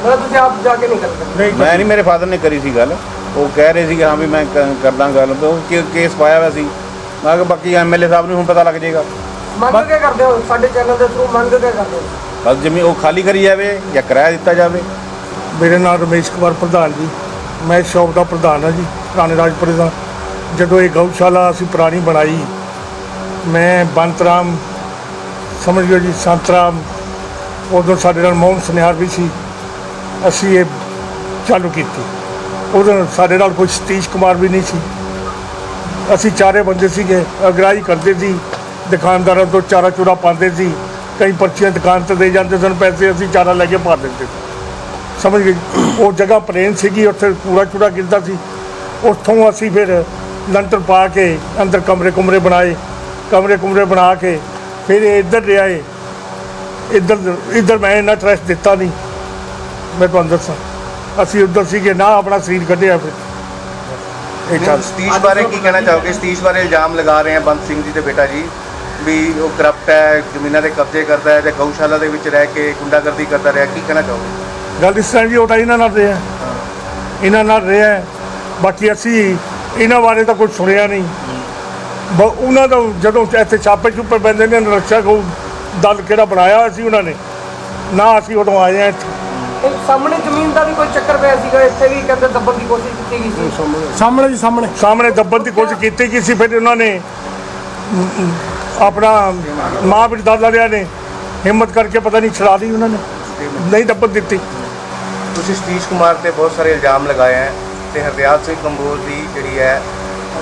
[SPEAKER 3] ਮਤਲਬ ਤੁਸੀਂ ਆਪ ਜਾ ਕੇ ਨਹੀਂ ਕਰਦੇ?
[SPEAKER 7] मैं नहीं, मेरे फादर ने करी सी गल। वो कह रहे सी कि हाँ भी मैं करदा गल, तो केस पाया हुआ सी। मैं कहा बाकी एमएलए साहब ਨੂੰ ਹੁਣ ਪਤਾ ਲੱਗ ਜਾਏਗਾ।
[SPEAKER 3] ਮੰਗ ਕੇ ਕਰਦੇ ਹੋ ਸਾਡੇ ਚੈਨਲ ਦੇ ਥਰੂ? ਮੰਗ ਕੇ ਕਰਦੇ ਹੋ
[SPEAKER 7] ਬਸ ਜ਼ਮੀਨ ਉਹ ਖਾਲੀ ਕਰੀ ਜਾਵੇ ਜਾਂ ਕਿਰਾਇਆ ਦਿੱਤਾ ਜਾਵੇ।
[SPEAKER 2] ਮੇਰੇ ਨਾਮ ਰਮੇਸ਼ ਕੁਮਾਰ ਪ੍ਰਧਾਨ ਜੀ, ਮੈਂ ਸ਼ੌਪ ਦਾ ਪ੍ਰਧਾਨ ਹਾਂ ਜੀ, ਪੁਰਾਣੇ ਰਾਜਪੁਰੇ ਦਾ। ਜਦੋਂ ਇਹ ਗਊਸ਼ਾਲਾ ਅਸੀਂ ਪੁਰਾਣੀ ਬਣਾਈ, ਮੈਂ ਬੰਤਰਾਮ ਸਮਝ ਲਓ ਜੀ, ਸੰਤਰਾਮ, ਉਦੋਂ ਸਾਡੇ ਨਾਲ ਮੋਹਨ ਸੁਨਿਆਰ ਵੀ ਸੀ। ਅਸੀਂ ਇਹ ਚਾਲੂ ਕੀਤੀ। ਉਦੋਂ ਸਾਡੇ ਨਾਲ ਕੋਈ ਸਤੀਸ਼ ਕੁਮਾਰ ਵੀ ਨਹੀਂ ਸੀ। ਅਸੀਂ ਚਾਰੇ ਬੰਦੇ ਸੀਗੇ, ਅਗਰਾਈ ਕਰਦੇ ਸੀ, ਦੁਕਾਨਦਾਰਾਂ ਤੋਂ ਚਾਰਾ ਚੂਰਾ ਪਾਉਂਦੇ ਸੀ। ਕਈ ਪਰਚੀਆਂ ਦੁਕਾਨ 'ਤੇ ਦੇ ਜਾਂਦੇ ਸਨ ਪੈਸੇ, ਅਸੀਂ ਚਾਰਾ ਲੈ ਕੇ ਪਾ ਦਿੰਦੇ ਸੀ। ਸਮਝ ਗਏ। ਉਹ ਜਗ੍ਹਾ ਪਲੇਨ ਸੀਗੀ, ਉੱਥੇ ਕੂੜਾ ਚੂੜਾ ਗਿਰਦਾ ਸੀ। ਉੱਥੋਂ ਅਸੀਂ ਫਿਰ ਲੰਟਰ ਪਾ ਕੇ ਅੰਦਰ ਕਮਰੇ ਬਣਾਏ। ਕਮਰੇ ਬਣਾ ਕੇ ਫਿਰ ਇਹ ਇੱਧਰ ਲਿਆਏ। ਇੱਧਰ ਮੈਂ ਇੰਨਾ ਟਰੈਸਟ ਦਿੱਤਾ ਨਹੀਂ, ਮੈਂ ਤੁਹਾਨੂੰ ਦੱਸਾਂ। ਅਸੀਂ ਉੱਧਰ ਸੀਗੇ ਨਾ, ਆਪਣਾ ਸਰੀਰ ਕੱਢਿਆ ਫਿਰ ਇਹ ਚੱਲ।
[SPEAKER 4] ਸਤੀਸ਼ ਬਾਰੇ ਕੀ ਕਹਿਣਾ ਚਾਹੋਗੇ? ਸਤੀਸ਼ ਬਾਰੇ ਇਲਜ਼ਾਮ ਲਗਾ ਰਹੇ ਹਨ ਬੰਦ ਸਿੰਘ ਜੀ ਦੇ ਬੇਟਾ ਜੀ ਵੀ ਉਹ ਕਰਪਟ ਹੈ, ਜ਼ਮੀਨਾਂ ਦੇ ਕਬਜ਼ੇ ਕਰਦਾ ਹੈ ਤੇ ਗਊਸ਼ਾਲਾ ਦੇ ਵਿੱਚ ਰਹਿ ਕੇ ਗੁੰਡਾਗਰਦੀ ਕਰਦਾ ਰਿਹਾ। ਕੀ ਕਹਿਣਾ ਚਾਹੋਗੇ?
[SPEAKER 2] ਗੱਲ ਇਸ ਤਰ੍ਹਾਂ ਜੀ, ਉਹ ਤਾਂ ਇਹਨਾਂ ਨਾਲ ਰਿਹਾ। ਬਾਕੀ ਅਸੀਂ ਇਹਨਾਂ ਬਾਰੇ ਤਾਂ ਕੁਝ ਸੁਣਿਆ ਨਹੀਂ। ਉਹਨਾਂ ਦਾ ਜਦੋਂ ਇੱਥੇ ਛਾਪੇ ਪੈਂਦੇ ਨੇ, ਨਰਕਸ਼ਾ ਕੋ ਦਲ ਕਿਹੜਾ ਬਣਾਇਆ ਸੀ ਉਹਨਾਂ ਨੇ ਨਾ, ਅਸੀਂ ਉਦੋਂ ਆਏ ਹਾਂ ਇੱਥੇ।
[SPEAKER 3] ਇਹ ਸਾਹਮਣੇ ਜ਼ਮੀਨ ਦਾ ਵੀ ਕੋਈ ਚੱਕਰ ਪਿਆ ਸੀਗਾ, ਇੱਥੇ ਵੀ ਕਹਿੰਦੇ ਦੱਬਣ ਦੀ ਕੋਸ਼ਿਸ਼ ਕੀਤੀ ਗਈ ਸੀ।
[SPEAKER 2] ਸਾਹਮਣੇ ਦੱਬਣ ਦੀ ਕੋਸ਼ਿਸ਼ ਕੀਤੀ ਗਈ ਸੀ। ਫਿਰ ਉਹਨਾਂ ਨੇ ਆਪਣਾ ਮਾਂ ਪਿਤਾ ਦਾਦਾ ਨੇ ਹਿੰਮਤ ਕਰਕੇ ਪਤਾ ਨਹੀਂ ਛੁਡਾ ਲਈ, ਉਹਨਾਂ ਨੇ ਨਹੀਂ ਦੱਬਣ ਦਿੱਤੀ।
[SPEAKER 4] ਤੁਸੀਂ ਸਤੀਸ਼ ਕੁਮਾਰ ਤੇ ਬਹੁਤ ਸਾਰੇ ਇਲਜ਼ਾਮ ਲਗਾਏ ਹੈ ਤੇ ਹਰਦਿਆਲ ਸਿੰਘ ਕੰਬੋਜ ਦੀ ਜਿਹੜੀ ਹੈ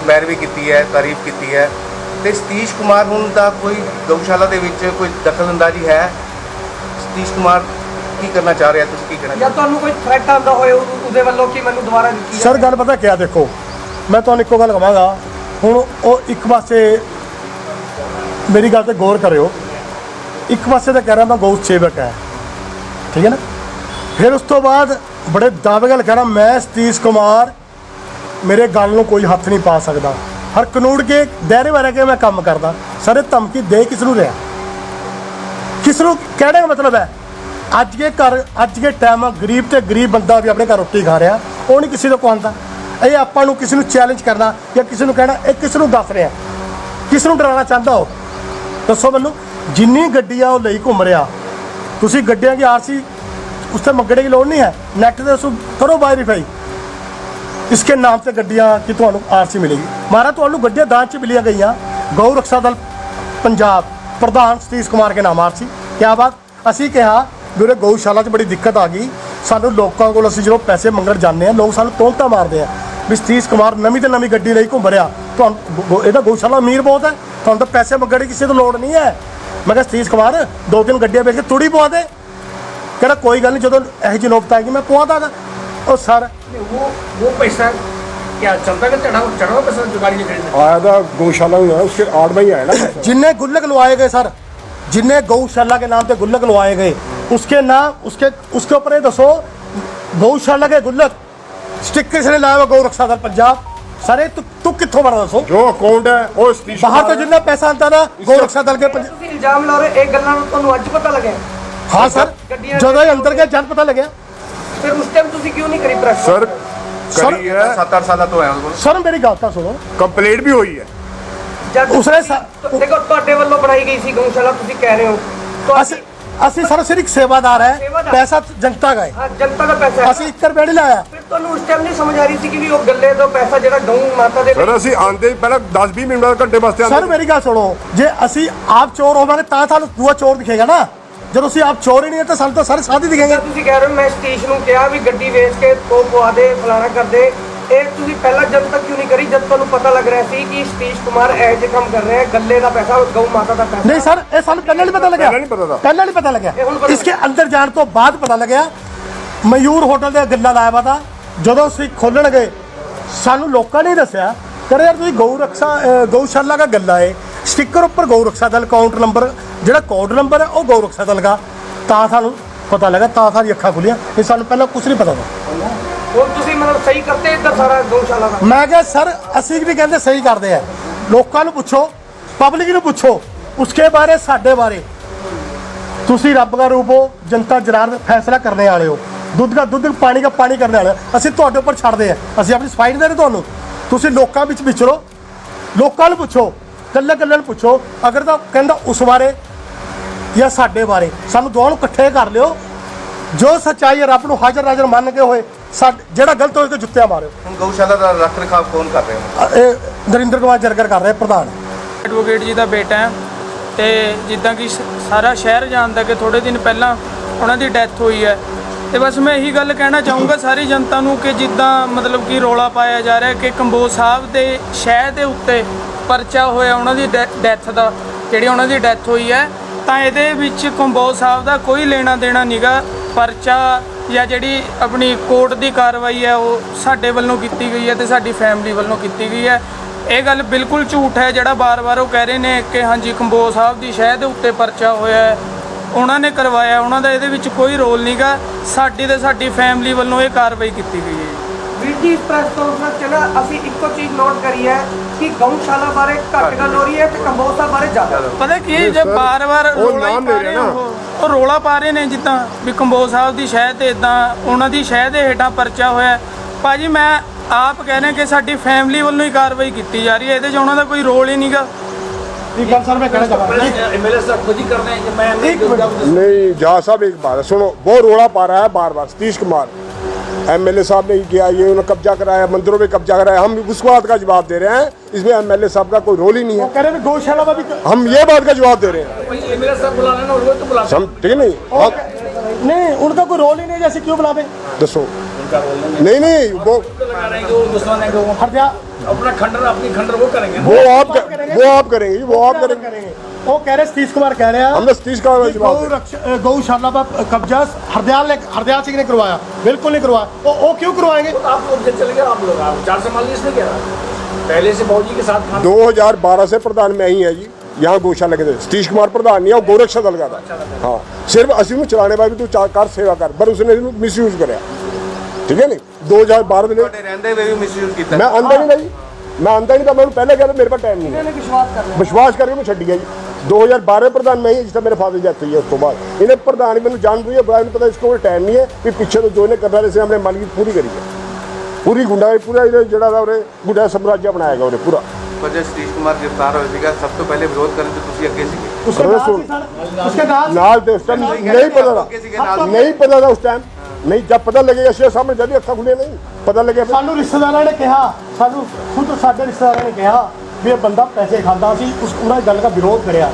[SPEAKER 4] ਪੈਰਵੀ ਕੀਤੀ ਹੈ, ਤਾਰੀਫ ਕੀਤੀ ਹੈ। ਤੇ ਸਤੀਸ਼ ਕੁਮਾਰ ਹੁਣ ਦਾ ਕੋਈ ਗਊਸ਼ਾਲਾ ਦੇ ਵਿੱਚ ਕੋਈ ਦਖਲਅੰਦਾਜ਼ੀ ਹੈ? ਸਤੀਸ਼ ਕੁਮਾਰ ਕੀ ਕਰਨਾ ਚਾਹ ਰਿਹਾ, ਤੁਸੀਂ ਕੀ ਕਹਿਣਾ
[SPEAKER 3] ਜਾਂ ਤੁਹਾਨੂੰ ਕੋਈ ਥ੍ਰੈਟ ਆਉਂਦਾ ਹੋਏ ਉਹਦੇ ਵੱਲੋਂ ਕਿ ਮੈਨੂੰ ਦੁਬਾਰਾ ਦਿੱਤੀ
[SPEAKER 2] ਸਰ ਗੱਲ ਪਤਾ ਕਿਆ, ਦੇਖੋ ਮੈਂ ਤੁਹਾਨੂੰ ਇੱਕੋ ਗੱਲ ਕਹਾਂਗਾ। ਹੁਣ ਉਹ ਇੱਕ ਪਾਸੇ ਮੇਰੀ ਗੱਲ ਤੇ ਗੌਰ ਕਰਿਓ। ਇੱਕ ਪਾਸੇ ਤਾਂ ਕਹਿ ਰਿਹਾ ਮੈਂ ਗਊ ਸੇਵਕ ਹੈ, ਠੀਕ ਹੈ ਨਾ। ਫਿਰ ਉਸ ਤੋਂ ਬਾਅਦ ਬੜੇ ਦਾਅਵੇ ਨਾਲ ਕਹਿਣਾ ਮੈਂ ਸਤੀਸ਼ ਕੁਮਾਰ, ਮੇਰੇ ਗੱਲ ਨੂੰ ਕੋਈ ਹੱਥ ਨਹੀਂ ਪਾ ਸਕਦਾ। ਹਰ ਕਾਨੂੰਨ ਕੇ ਦਾਇਰੇ ਵਿੱਚ ਰਹਿ ਕੇ ਮੈਂ ਕੰਮ ਕਰਦਾ। ਸਾਰੇ ਧਮਕੀ ਦੇ ਕਿਸ ਨੂੰ ਰਿਹਾ, ਕਿਸ ਨੂੰ ਕਹਿਣੇ ਦਾ ਮਤਲਬ ਹੈ ਅੱਜ ਦੇ ਟਾਈਮ ਗਰੀਬ ਤੇ ਗਰੀਬ ਬੰਦਾ ਵੀ ਆਪਣੇ ਘਰ ਰੋਟੀ ਖਾ ਰਿਹਾ, ਉਹ ਨਹੀਂ ਕਿਸੇ ਤੋਂ ਕਹਾਂਦਾ। ਇਹ ਆਪਾਂ ਨੂੰ ਕਿਸੇ ਨੂੰ ਚੈਲੰਜ ਕਰਨਾ ਜਾਂ ਕਿਸੇ ਨੂੰ ਕਹਿਣਾ, ਇਹ ਕਿਸ ਨੂੰ ਦੱਸ ਰਿਹਾ, ਕਿਸ ਨੂੰ ਡਰਾਉਣਾ ਚਾਹੁੰਦਾ ਹੋ ਦੱਸੋ ਮੈਨੂੰ। ਜਿੰਨੀ ਗੱਡੀਆਂ ਉਹ ਲਈ ਘੁੰਮ ਰਿਹਾ, ਤੁਸੀਂ ਗੱਡੀਆਂ ਦੀ ਆਰਸੀ ਉਸ ਤੇ ਮੰਗਣੇ ਦੀ ਲੋੜ ਨਹੀਂ ਹੈ। ਨੈਟ ਤੇ ਉਸ ਕਰੋ ਵੈਰੀਫਾਈ, इसके नाम से गड्डियाँ की ਤੁਹਾਨੂੰ आरसी मिलेगी। महाराज ਤੁਹਾਨੂੰ ਗੱਡੀਆਂ ਦਾਨ 'ਚ ਮਿਲੀਆਂ ਗਈਆਂ। ਗਊ ਰੱਖਿਆ ਦਲ ਪੰਜਾਬ ਪ੍ਰਧਾਨ ਸਤੀਸ਼ ਕੁਮਾਰ ਕੇ ਨਾਮ ਆਰਸੀ। ਕਿਆ ਬਾਤ। ਅਸੀਂ ਕਿਹਾ ਵੀਰੇ ਗਊਸ਼ਾਲਾ 'ਚ ਬੜੀ ਦਿੱਕਤ ਆ ਗਈ ਸਾਨੂੰ। ਲੋਕਾਂ ਕੋਲ ਅਸੀਂ ਜਦੋਂ ਪੈਸੇ ਮੰਗਣ ਜਾਂਦੇ ਹਾਂ, ਲੋਕ ਸਾਨੂੰ ਤੋਹਮਤਾਂ ਮਾਰਦੇ ਆ ਵੀ ਸਤੀਸ਼ ਕੁਮਾਰ ਨਵੀਂ ਤੇ ਨਵੀਂ ਗੱਡੀ ਲਈ ਘੁੰਮ ਰਿਹਾ। ਤੁਹਾਨੂੰ ਇਹਦਾ ਗਊਸ਼ਾਲਾ ਅਮੀਰ ਬਹੁਤ ਹੈ, ਤੁਹਾਨੂੰ ਤਾਂ ਪੈਸੇ ਮੰਗਣ ਦੀ ਕਿਸੇ ਤੋਂ ਲੋੜ ਨਹੀਂ ਹੈ। ਮੈਂ ਕਿਹਾ ਸਤੀਸ਼ ਕੁਮਾਰ 2-3 ਗੱਡੀਆਂ ਵੇਚ ਕੇ ਤੂੜੀ ਪਵਾ ਦੇ। ਕਹਿੰਦਾ ਕੋਈ ਗੱਲ ਨਹੀਂ, ਜਦੋਂ ਇਹੋ ਜਿਹੀ ਨੌਬਤ ਆਏਗੀ ਮੈਂ ਪਵਾ ਦਾਂਗਾ। ਉਹ ਸਰ
[SPEAKER 6] वो पैसा क्या चलता है? चढ़ा पैसा जो गाड़ी खरीदना
[SPEAKER 5] आया था गौशाला में, उसके आड़ में ही आया ना।
[SPEAKER 2] जिन्ने गुल्लक लवाए गए सर, जिन्हें गौशाला के नाम पे गुल्लक लवाए गए, उसके नाम उसके ऊपर ये दसो गौशाला के गुल्लक स्टिक किसने लाया हुआ? गौ रक्षा दल पंजाब। सर तू कितों बड़ा दसो
[SPEAKER 5] जो अकाउंट है वो सतीश
[SPEAKER 2] बाहर
[SPEAKER 5] कुमार
[SPEAKER 2] तो जितना पैसा आता ना गौ रक्षा दल के
[SPEAKER 3] ਤੁਸੀਂ ਇਲਜ਼ਾਮ ਲਾ ਰਹੇ ਇਹ ਗੱਲਾਂ ਨੂੰ ਤੁਹਾਨੂੰ ਅੱਜ ਪਤਾ ਲੱਗਿਆ?
[SPEAKER 2] हाँ सर जो अंदर गया जब पता लगे।
[SPEAKER 3] ਫਿਰ ਉਸ ਟਾਈਮ ਤੁਸੀਂ ਕਿਉਂ ਨਹੀਂ ਕਰੀ ਪ੍ਰੈਸ?
[SPEAKER 5] सर
[SPEAKER 2] सर
[SPEAKER 5] करी है,
[SPEAKER 4] 7-8 ਸਾਲਾਂ ਤੋਂ ਹੈ ਉਹਦੇ
[SPEAKER 2] सर मेरी गल तो सुनो,
[SPEAKER 5] कंप्लेंट भी हुई है।
[SPEAKER 3] ਜਦ
[SPEAKER 2] ਉਸਨੇ
[SPEAKER 3] ਦੇਖੋ ਤੁਹਾਡੇ ਵੱਲੋਂ ਬਣਾਈ ਗਈ ਸੀ ਗਊਸ਼ਾਲਾ, ਤੁਸੀਂ ਕਹਿ ਰਹੇ ਹੋ
[SPEAKER 2] ਅਸੀਂ ਸਰ ਸਿਰਫ ਸੇਵਾਦਾਰ ਹੈ,
[SPEAKER 3] ਸੇਵਾਦਾਰ।
[SPEAKER 2] ਪੈਸਾ ਜਨਤਾ ਦਾ ਹੈ,
[SPEAKER 3] ਹਾਂ ਜਨਤਾ ਦਾ ਪੈਸਾ ਹੈ।
[SPEAKER 2] ਅਸੀਂ 1 ਰੁਪਏ ਨਹੀਂ ਲਾਇਆ।
[SPEAKER 3] ਫਿਰ ਤੁਹਾਨੂੰ ਉਸ ਟਾਈਮ ਨਹੀਂ ਸਮਝ ਆ ਰਹੀ ਸੀ ਕਿ ਵੀ ਉਹ ਗੱਲੇ ਤੋਂ ਪੈਸਾ ਜਿਹੜਾ ਗਊ ਮਾਤਾ ਦੇ
[SPEAKER 5] सर ਅਸੀਂ ਆਂਦੇ ਪਹਿਲਾਂ 10-20 ਮਿੰਟ ਬਾਅਦ ਘੰਟੇ ਵਾਸਤੇ
[SPEAKER 2] ਸਰ
[SPEAKER 5] ਆਂਦੇ।
[SPEAKER 2] ਮੇਰੀ ਗੱਲ ਸੁਣੋ, ਜੇ ਅਸੀਂ ਆਪ ਚੋਰ ਹੋਵਾਂਗੇ ਤਾਂ ਸਾਨੂੰ ਦੂਆ ਚੋਰ ਦਿਖੇਗਾ ਨਾ। ਜਦੋਂ ਅਸੀਂ ਆਪ ਚੋਰ ਹੀ ਨਹੀਂ ਹੈ ਤਾਂ ਸਾਨੂੰ ਤਾਂ ਸਾਰੇ ਸਾਥ ਹੀ ਦਿਖੇਂਗੇ।
[SPEAKER 3] ਤੁਸੀਂ ਕਹਿ ਰਹੇ ਹੋ ਮੈਂ ਸਤੀਸ਼ ਨੂੰ ਕਿਹਾ ਵੀ ਗੱਡੀ ਵੇਚ ਕੇ ਉਹ ਪਵਾ ਦੇ ਫਲਾਣਾ ਕਰਦੇ, ਇਹ ਤੁਸੀਂ ਪਹਿਲਾਂ ਜਦ ਤੱਕ ਕਿਉਂ ਨਹੀਂ ਕਰੀ ਜਦ ਤੁਹਾਨੂੰ ਪਤਾ ਲੱਗ ਰਿਹਾ ਸੀ ਕਿ ਸਤੀਸ਼ ਕੁਮਾਰ ਇਹ ਜਿਹੇ ਕੰਮ ਕਰ ਰਹੇ ਹੈ, ਗੱਲੇ ਦਾ ਪੈਸਾ ਗਊ ਮਾਤਾ ਦਾ ਪੈਸਾ?
[SPEAKER 2] नहीं सर ये सानू पहले नहीं पता लगा,
[SPEAKER 5] पहले नहीं पता था।
[SPEAKER 2] पहले नहीं पता लगा।
[SPEAKER 3] ये हुण पता
[SPEAKER 2] इसके अंदर जाने तो बाद पता लगा। मयूर होटल ਦੇ ਗੱਲਾ ਲਾਇਆ ਵਾ ਤਾਂ ਜਦੋਂ ਅਸੀਂ ਖੋਲਣ ਗਏ ਸਾਨੂੰ ਲੋਕਾਂ ਨੇ ਦੱਸਿਆ ਕਹਿੰਦੇ ਯਾਰ ਤੁਸੀਂ ਗਊ ਰਕਸ਼ਾ ਗਊਸ਼ਾਲਾ ਦਾ ਗੱਲਾ ਹੈ, ਸਟicker ਉੱਪਰ ਗਊ ਰਕਸ਼ਾ ਦਲ ਕਾਊਂਟ ਨੰਬਰ ਜਿਹੜਾ ਕੋਡ ਨੰਬਰ ਹੈ ਉਹ ਗਊ ਰਕਸ਼ਾ ਦਲ ਦਾ। ਤਾਂ ਸਾਨੂੰ ਪਤਾ ਲੱਗਾ, ਤਾਂ ਸਾਡੀ ਅੱਖਾਂ ਖੁੱਲੀਆਂ। ਇਹ ਸਾਨੂੰ ਪਹਿਲਾਂ ਕੁਝ ਨਹੀਂ ਪਤਾ था।
[SPEAKER 3] ਹੁਣ ਤੁਸੀਂ ਮਤਲਬ ਸਹੀ ਕਰਤੇ ਇੱਧਰ ਸਾਰਾ ਗਊਸ਼ਾਲਾ ਦਾ?
[SPEAKER 2] ਮੈਂ ਕਿਹਾ ਸਰ ਅਸੀਂ ਵੀ ਕਹਿੰਦੇ ਸਹੀ ਕਰਦੇ ਆ, ਲੋਕਾਂ ਨੂੰ ਪੁੱਛੋ, ਪਬਲਿਕ ਨੂੰ ਪੁੱਛੋ, ਉਸਕੇ ਬਾਰੇ ਸਾਡੇ ਬਾਰੇ। ਤੁਸੀਂ ਰੱਬ ਦਾ ਰੂਪ ਹੋ, ਜਨਤਾ ਜਨਾਰ ਫੈਸਲਾ ਕਰਨੇ ਵਾਲੇ ਹੋ, ਦੁੱਧ ਦਾ ਦੁੱਧ, ਪਾਣੀ ਦਾ ਪਾਣੀ ਕਰਨੇ ਵਾਲੇ ਹੋ। ਅਸੀਂ ਤੁਹਾਡੇ ਉੱਪਰ ਛੱਡਦੇ ਆ, ਅਸੀਂ ਆਪਣੀ ਸਫਾਈ ਦੇ ਰਹੇ ਤੁਹਾਨੂੰ। ਤੁਸੀਂ ਲੋਕਾਂ ਵਿੱਚ ਵਿਚਰੋ, ਲੋਕਾਂ ਨੂੰ ਪੁੱਛੋ, ਕੱਲੇ ਕੱਲੇ ਨੂੰ ਪੁੱਛੋ। ਅਗਰ ਤਾਂ ਕਹਿੰਦਾ ਉਸ ਬਾਰੇ ਜਾਂ ਸਾਡੇ ਬਾਰੇ, ਸਾਨੂੰ ਦੋਵਾਂ ਨੂੰ ਇਕੱਠੇ ਕਰ ਲਿਓ। ਜੋ ਸੱਚਾਈ ਹੈ ਰੱਬ ਨੂੰ ਹਾਜ਼ਰ ਨਾਜ਼ਰ ਮੰਨ ਕੇ ਹੋਏ, ਜਿਹੜਾ ਗਲਤ ਹੋਏ ਤੇ ਜੁੱਤੀਆਂ ਮਾਰਿਓ।
[SPEAKER 4] ਹੁਣ ਗਊਸ਼ਾਲਾ ਦਾ ਰੱਖ ਰਖਾਵ ਕੌਣ ਕਰ ਰਿਹਾ ਹੈ?
[SPEAKER 2] ਇਹ ਨਰਿੰਦਰ ਕੁਮਾਰ ਜਰਗਰ ਕਰ ਰਹੇ ਪ੍ਰਧਾਨ।
[SPEAKER 8] ਐਡਵੋਕੇਟ ਜੀ ਦਾ ਬੇਟਾ ਹੈ ਤੇ ਜਿੱਦਾਂ ਕਿ ਸਾਰਾ ਸ਼ਹਿਰ ਜਾਣਦਾ ਕਿ ਥੋੜੇ ਦਿਨ ਪਹਿਲਾਂ ਉਹਨਾਂ ਦੀ ਡੈਥ ਹੋਈ ਹੈ। ਤੇ ਬਸ ਮੈਂ ਇਹੀ ਗੱਲ ਕਹਿਣਾ ਚਾਹੂੰਗਾ ਸਾਰੀ ਜਨਤਾ ਨੂੰ ਕਿ ਜਿੱਦਾਂ ਮਤਲਬ ਕਿ ਰੌਲਾ ਪਾਇਆ ਜਾ ਰਿਹਾ ਕਿ ਕੰਬੋਜ ਸਾਹਿਬ ਦੇ ਸ਼ਹਿਰ ਦੇ ਉੱਤੇ ਪਰਚਾ ਹੋਇਆ ਉਹਨਾਂ ਦੀ ਡੈਥ ਦਾ, ਜਿਹੜੀ ਉਹਨਾਂ ਦੀ ਡੈਥ ਹੋਈ ਹੈ, ਤਾਂ ਇਹਦੇ ਵਿੱਚ ਕੰਬੋਜ ਸਾਹਿਬ ਦਾ ਕੋਈ ਲੈਣਾ ਦੇਣਾ ਨਹੀਂਗਾ। ਪਰਚਾ ਜਾਂ ਜਿਹੜੀ ਆਪਣੀ ਕੋਰਟ ਦੀ ਕਾਰਵਾਈ ਹੈ ਉਹ ਸਾਡੇ ਵੱਲੋਂ ਕੀਤੀ ਗਈ ਹੈ ਤੇ ਸਾਡੀ ਫੈਮਿਲੀ ਵੱਲੋਂ ਕੀਤੀ ਗਈ ਹੈ। ਇਹ ਗੱਲ ਬਿਲਕੁਲ ਝੂਠ ਹੈ ਜਿਹੜਾ ਬਾਰ-ਬਾਰ ਉਹ ਕਹਿ ਰਹੇ ਨੇ ਕਿ ਹਾਂਜੀ ਕੰਬੋਜ ਸਾਹਿਬ ਦੀ ਸ਼ਹਿਰ ਦੇ ਉੱਤੇ ਪਰਚਾ ਹੋਇਆ ਹੈ, ਉਹਨਾਂ ਨੇ ਕਰਵਾਇਆ, ਉਹਨਾਂ ਦਾ ਇਹਦੇ ਵਿੱਚ ਕੋਈ ਰੋਲ ਨਹੀਂਗਾ। ਸਾਡੀ ਤੇ ਸਾਡੀ ਫੈਮਿਲੀ ਵੱਲੋਂ ਇਹ ਕਾਰਵਾਈ ਕੀਤੀ ਗਈ ਹੈ।
[SPEAKER 3] ਵੀਰ ਜੀ ਇਸ ਪ੍ਰੈਸ ਕਾਨਫਰੰਸ 'ਚ ਨਾ ਅਸੀਂ ਇੱਕੋ ਚੀਜ਼ ਨੋਟ ਕਰੀ ਹੈ ਕਿ ਗਊਸ਼ਾਲਾ ਬਾਰੇ ਘੱਟ ਗੱਲ ਹੋ ਰਹੀ ਹੈ ਤੇ ਕੰਬੋਜ ਸਾਹਿਬ ਬਾਰੇ ਜ਼ਿਆਦਾ।
[SPEAKER 8] ਪਤਾ ਕੀ ਜੇ ਬਾਰ-ਬਾਰ ਰੌਲਾ ਹੀ ਪਾ ਰਹੇ ਉਹ ਰੌਲਾ ਪਾ ਰਹੇ ਨੇ ਜਿੱਦਾਂ ਵੀ ਕੰਬੋਜ ਸਾਹਿਬ ਦੀ ਸ਼ਹਿਰ ਤੇ ਇਦਾਂ ਉਹਨਾਂ ਦੀ ਸ਼ਹਿਰ ਦੇ ਹੇਠਾਂ ਪਰਚਾ ਹੋਇਆ। ਭਾਜੀ ਮੈਂ ਆਪ ਕਹਿ ਰਿਹਾ ਕਿ ਸਾਡੀ ਫੈਮਿਲੀ ਵੱਲੋਂ ਹੀ ਕਾਰਵਾਈ ਕੀਤੀ ਜਾ ਰਹੀ ਹੈ, ਇਹਦੇ 'ਚ ਉਹਨਾਂ ਦਾ ਕੋਈ ਰੋਲ ਹੀ ਨਹੀਂਗਾ।
[SPEAKER 2] एक बार सर मैं कहना चाहता हूं,
[SPEAKER 6] एमएलए साहब खुद ही कर रहे हैं कि मैं
[SPEAKER 5] नहीं जहाँ साहब एक बात है सुनो, वो रोड़ा पा रहा है बार बार सतीश कुमार। एमएलए साहब ने किया, ये उन्होंने कब्जा कराया, मंदिरों में कब्जा कराया, हम उस बात का जवाब दे रहे हैं। इसमें एमएलए साहब का कोई रोल ही नहीं
[SPEAKER 2] वो
[SPEAKER 5] है।
[SPEAKER 2] कह रहे हैं गौशाला में भी
[SPEAKER 5] हम ये बात का जवाब दे रहे हैं।
[SPEAKER 6] एमएलए साहब बुलाना ना वो तो बुला
[SPEAKER 5] हम ठीक है नहीं हम
[SPEAKER 2] नहीं, उनका कोई रोल ही नहीं, जैसे क्यों बुलावे?
[SPEAKER 5] दसो नहीं वो
[SPEAKER 6] लगा रहे हैं कि वो दुश्मन है कि वो
[SPEAKER 2] हर जा
[SPEAKER 6] अपना खंडर अपनी खंडर वो करेंगे।
[SPEAKER 5] वो आप करेंगे वो आप करेंगे।
[SPEAKER 2] वो कह रहे सतीश कुमार कह रहे हैं
[SPEAKER 5] हमने सतीश का
[SPEAKER 2] कि
[SPEAKER 5] जवाब दिया।
[SPEAKER 2] गौशाला पर कब्जा हरदयाल सिंह ने करवाया, बिल्कुल नहीं करवाया। वो क्यों करवाएंगे?
[SPEAKER 6] तो आप लोग चले गए, आप लोग आप चार संभाल इसने क्या पहले से बाबूजी के साथ खाना
[SPEAKER 5] 2012 से प्रधान में ही है जी, यहाँ गौशाला के थे। सतीश कुमार प्रधान नहीं है, वो गोरक्षा दल का था। हाँ सिर्फ असि चलाने वाले तू कर सेवा कर, पर उसने मिस यूज कराया। ठीक है नहीं 2012 में
[SPEAKER 4] ਤੁਹਾਡੇ ਰਹਿੰਦੇ ਹੋਏ ਵੀ ਮਿਸਯੂਜ਼ ਕੀਤਾ?
[SPEAKER 5] मैं आंदा नहीं भाई, मैं आंदा नहीं था, मैं पहले कहा था मेरे पास टाइम नहीं है,
[SPEAKER 3] ਵਿਸ਼ਵਾਸ ਕਰ ਲਿਆ।
[SPEAKER 5] विश्वास करके मैं छड़ी गया जी। 2012 प्रधान में ही जिस मेरे फादर डेथ हुई है, उस तो बाद इन्हें प्रधान मैंने जान दी है, बड़ा नहीं पता इसको टाइम नहीं है कि पीछे तो जो इन्हें करना रहे हमने मन की पूरी करी है, पूरी गुंडा पूरा जड़ा था उन्हें गुंडा साम्राज्य बनाया गया उन्हें पूरा।
[SPEAKER 4] ਪਰ ਜਦ ਸਤੀਸ਼ ਕੁਮਾਰ ਗ੍ਰਿਫਤਾਰ ਹੋਇਆ ਸੀਗਾ ਸਭ ਤੋਂ ਪਹਿਲੇ ਵਿਰੋਧ ਕਰਨ ਤੇ ਤੁਸੀਂ ਅੱਗੇ ਸੀਗੇ?
[SPEAKER 2] उसके
[SPEAKER 5] अरे
[SPEAKER 2] बाद
[SPEAKER 5] सुन,
[SPEAKER 2] ही सर, उसके बाद
[SPEAKER 5] नाल थे उस टाइम नहीं पता था, नहीं पता था उस टाइम नहीं, जब पता लगेगा शेर सामने जब अखा खुले नहीं पता लगे।
[SPEAKER 2] ਸਾਨੂੰ ਰਿਸ਼ਤੇਦਾਰਾਂ ਨੇ ਕਿਹਾ, ਸਾਨੂੰ ਖੁਦ ਸਾਡੇ ਰਿਸ਼ਤੇਦਾਰਾਂ ਨੇ ਕਿਹਾ ਵੀ ਇਹ ਬੰਦਾ ਪੈਸੇ ਖਾਂਦਾ ਸੀ, ਉਸ ਉਹਨਾਂ ਗੱਲ ਦਾ ਵਿਰੋਧ ਕਰਿਆ।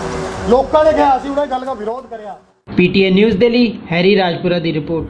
[SPEAKER 2] ਲੋਕਾਂ ਨੇ ਕਿਹਾ ਅਸੀਂ ਉਹਨਾਂ ਗੱਲ ਦਾ ਵਿਰੋਧ ਕਰਿਆ।
[SPEAKER 1] ਪੀਟੀਏ ਨਿਊਜ਼ ਦੇ ਲਈ ਹੈਰੀ ਰਾਜਪੁਰਾ ਦੀ ਰਿਪੋਰਟ।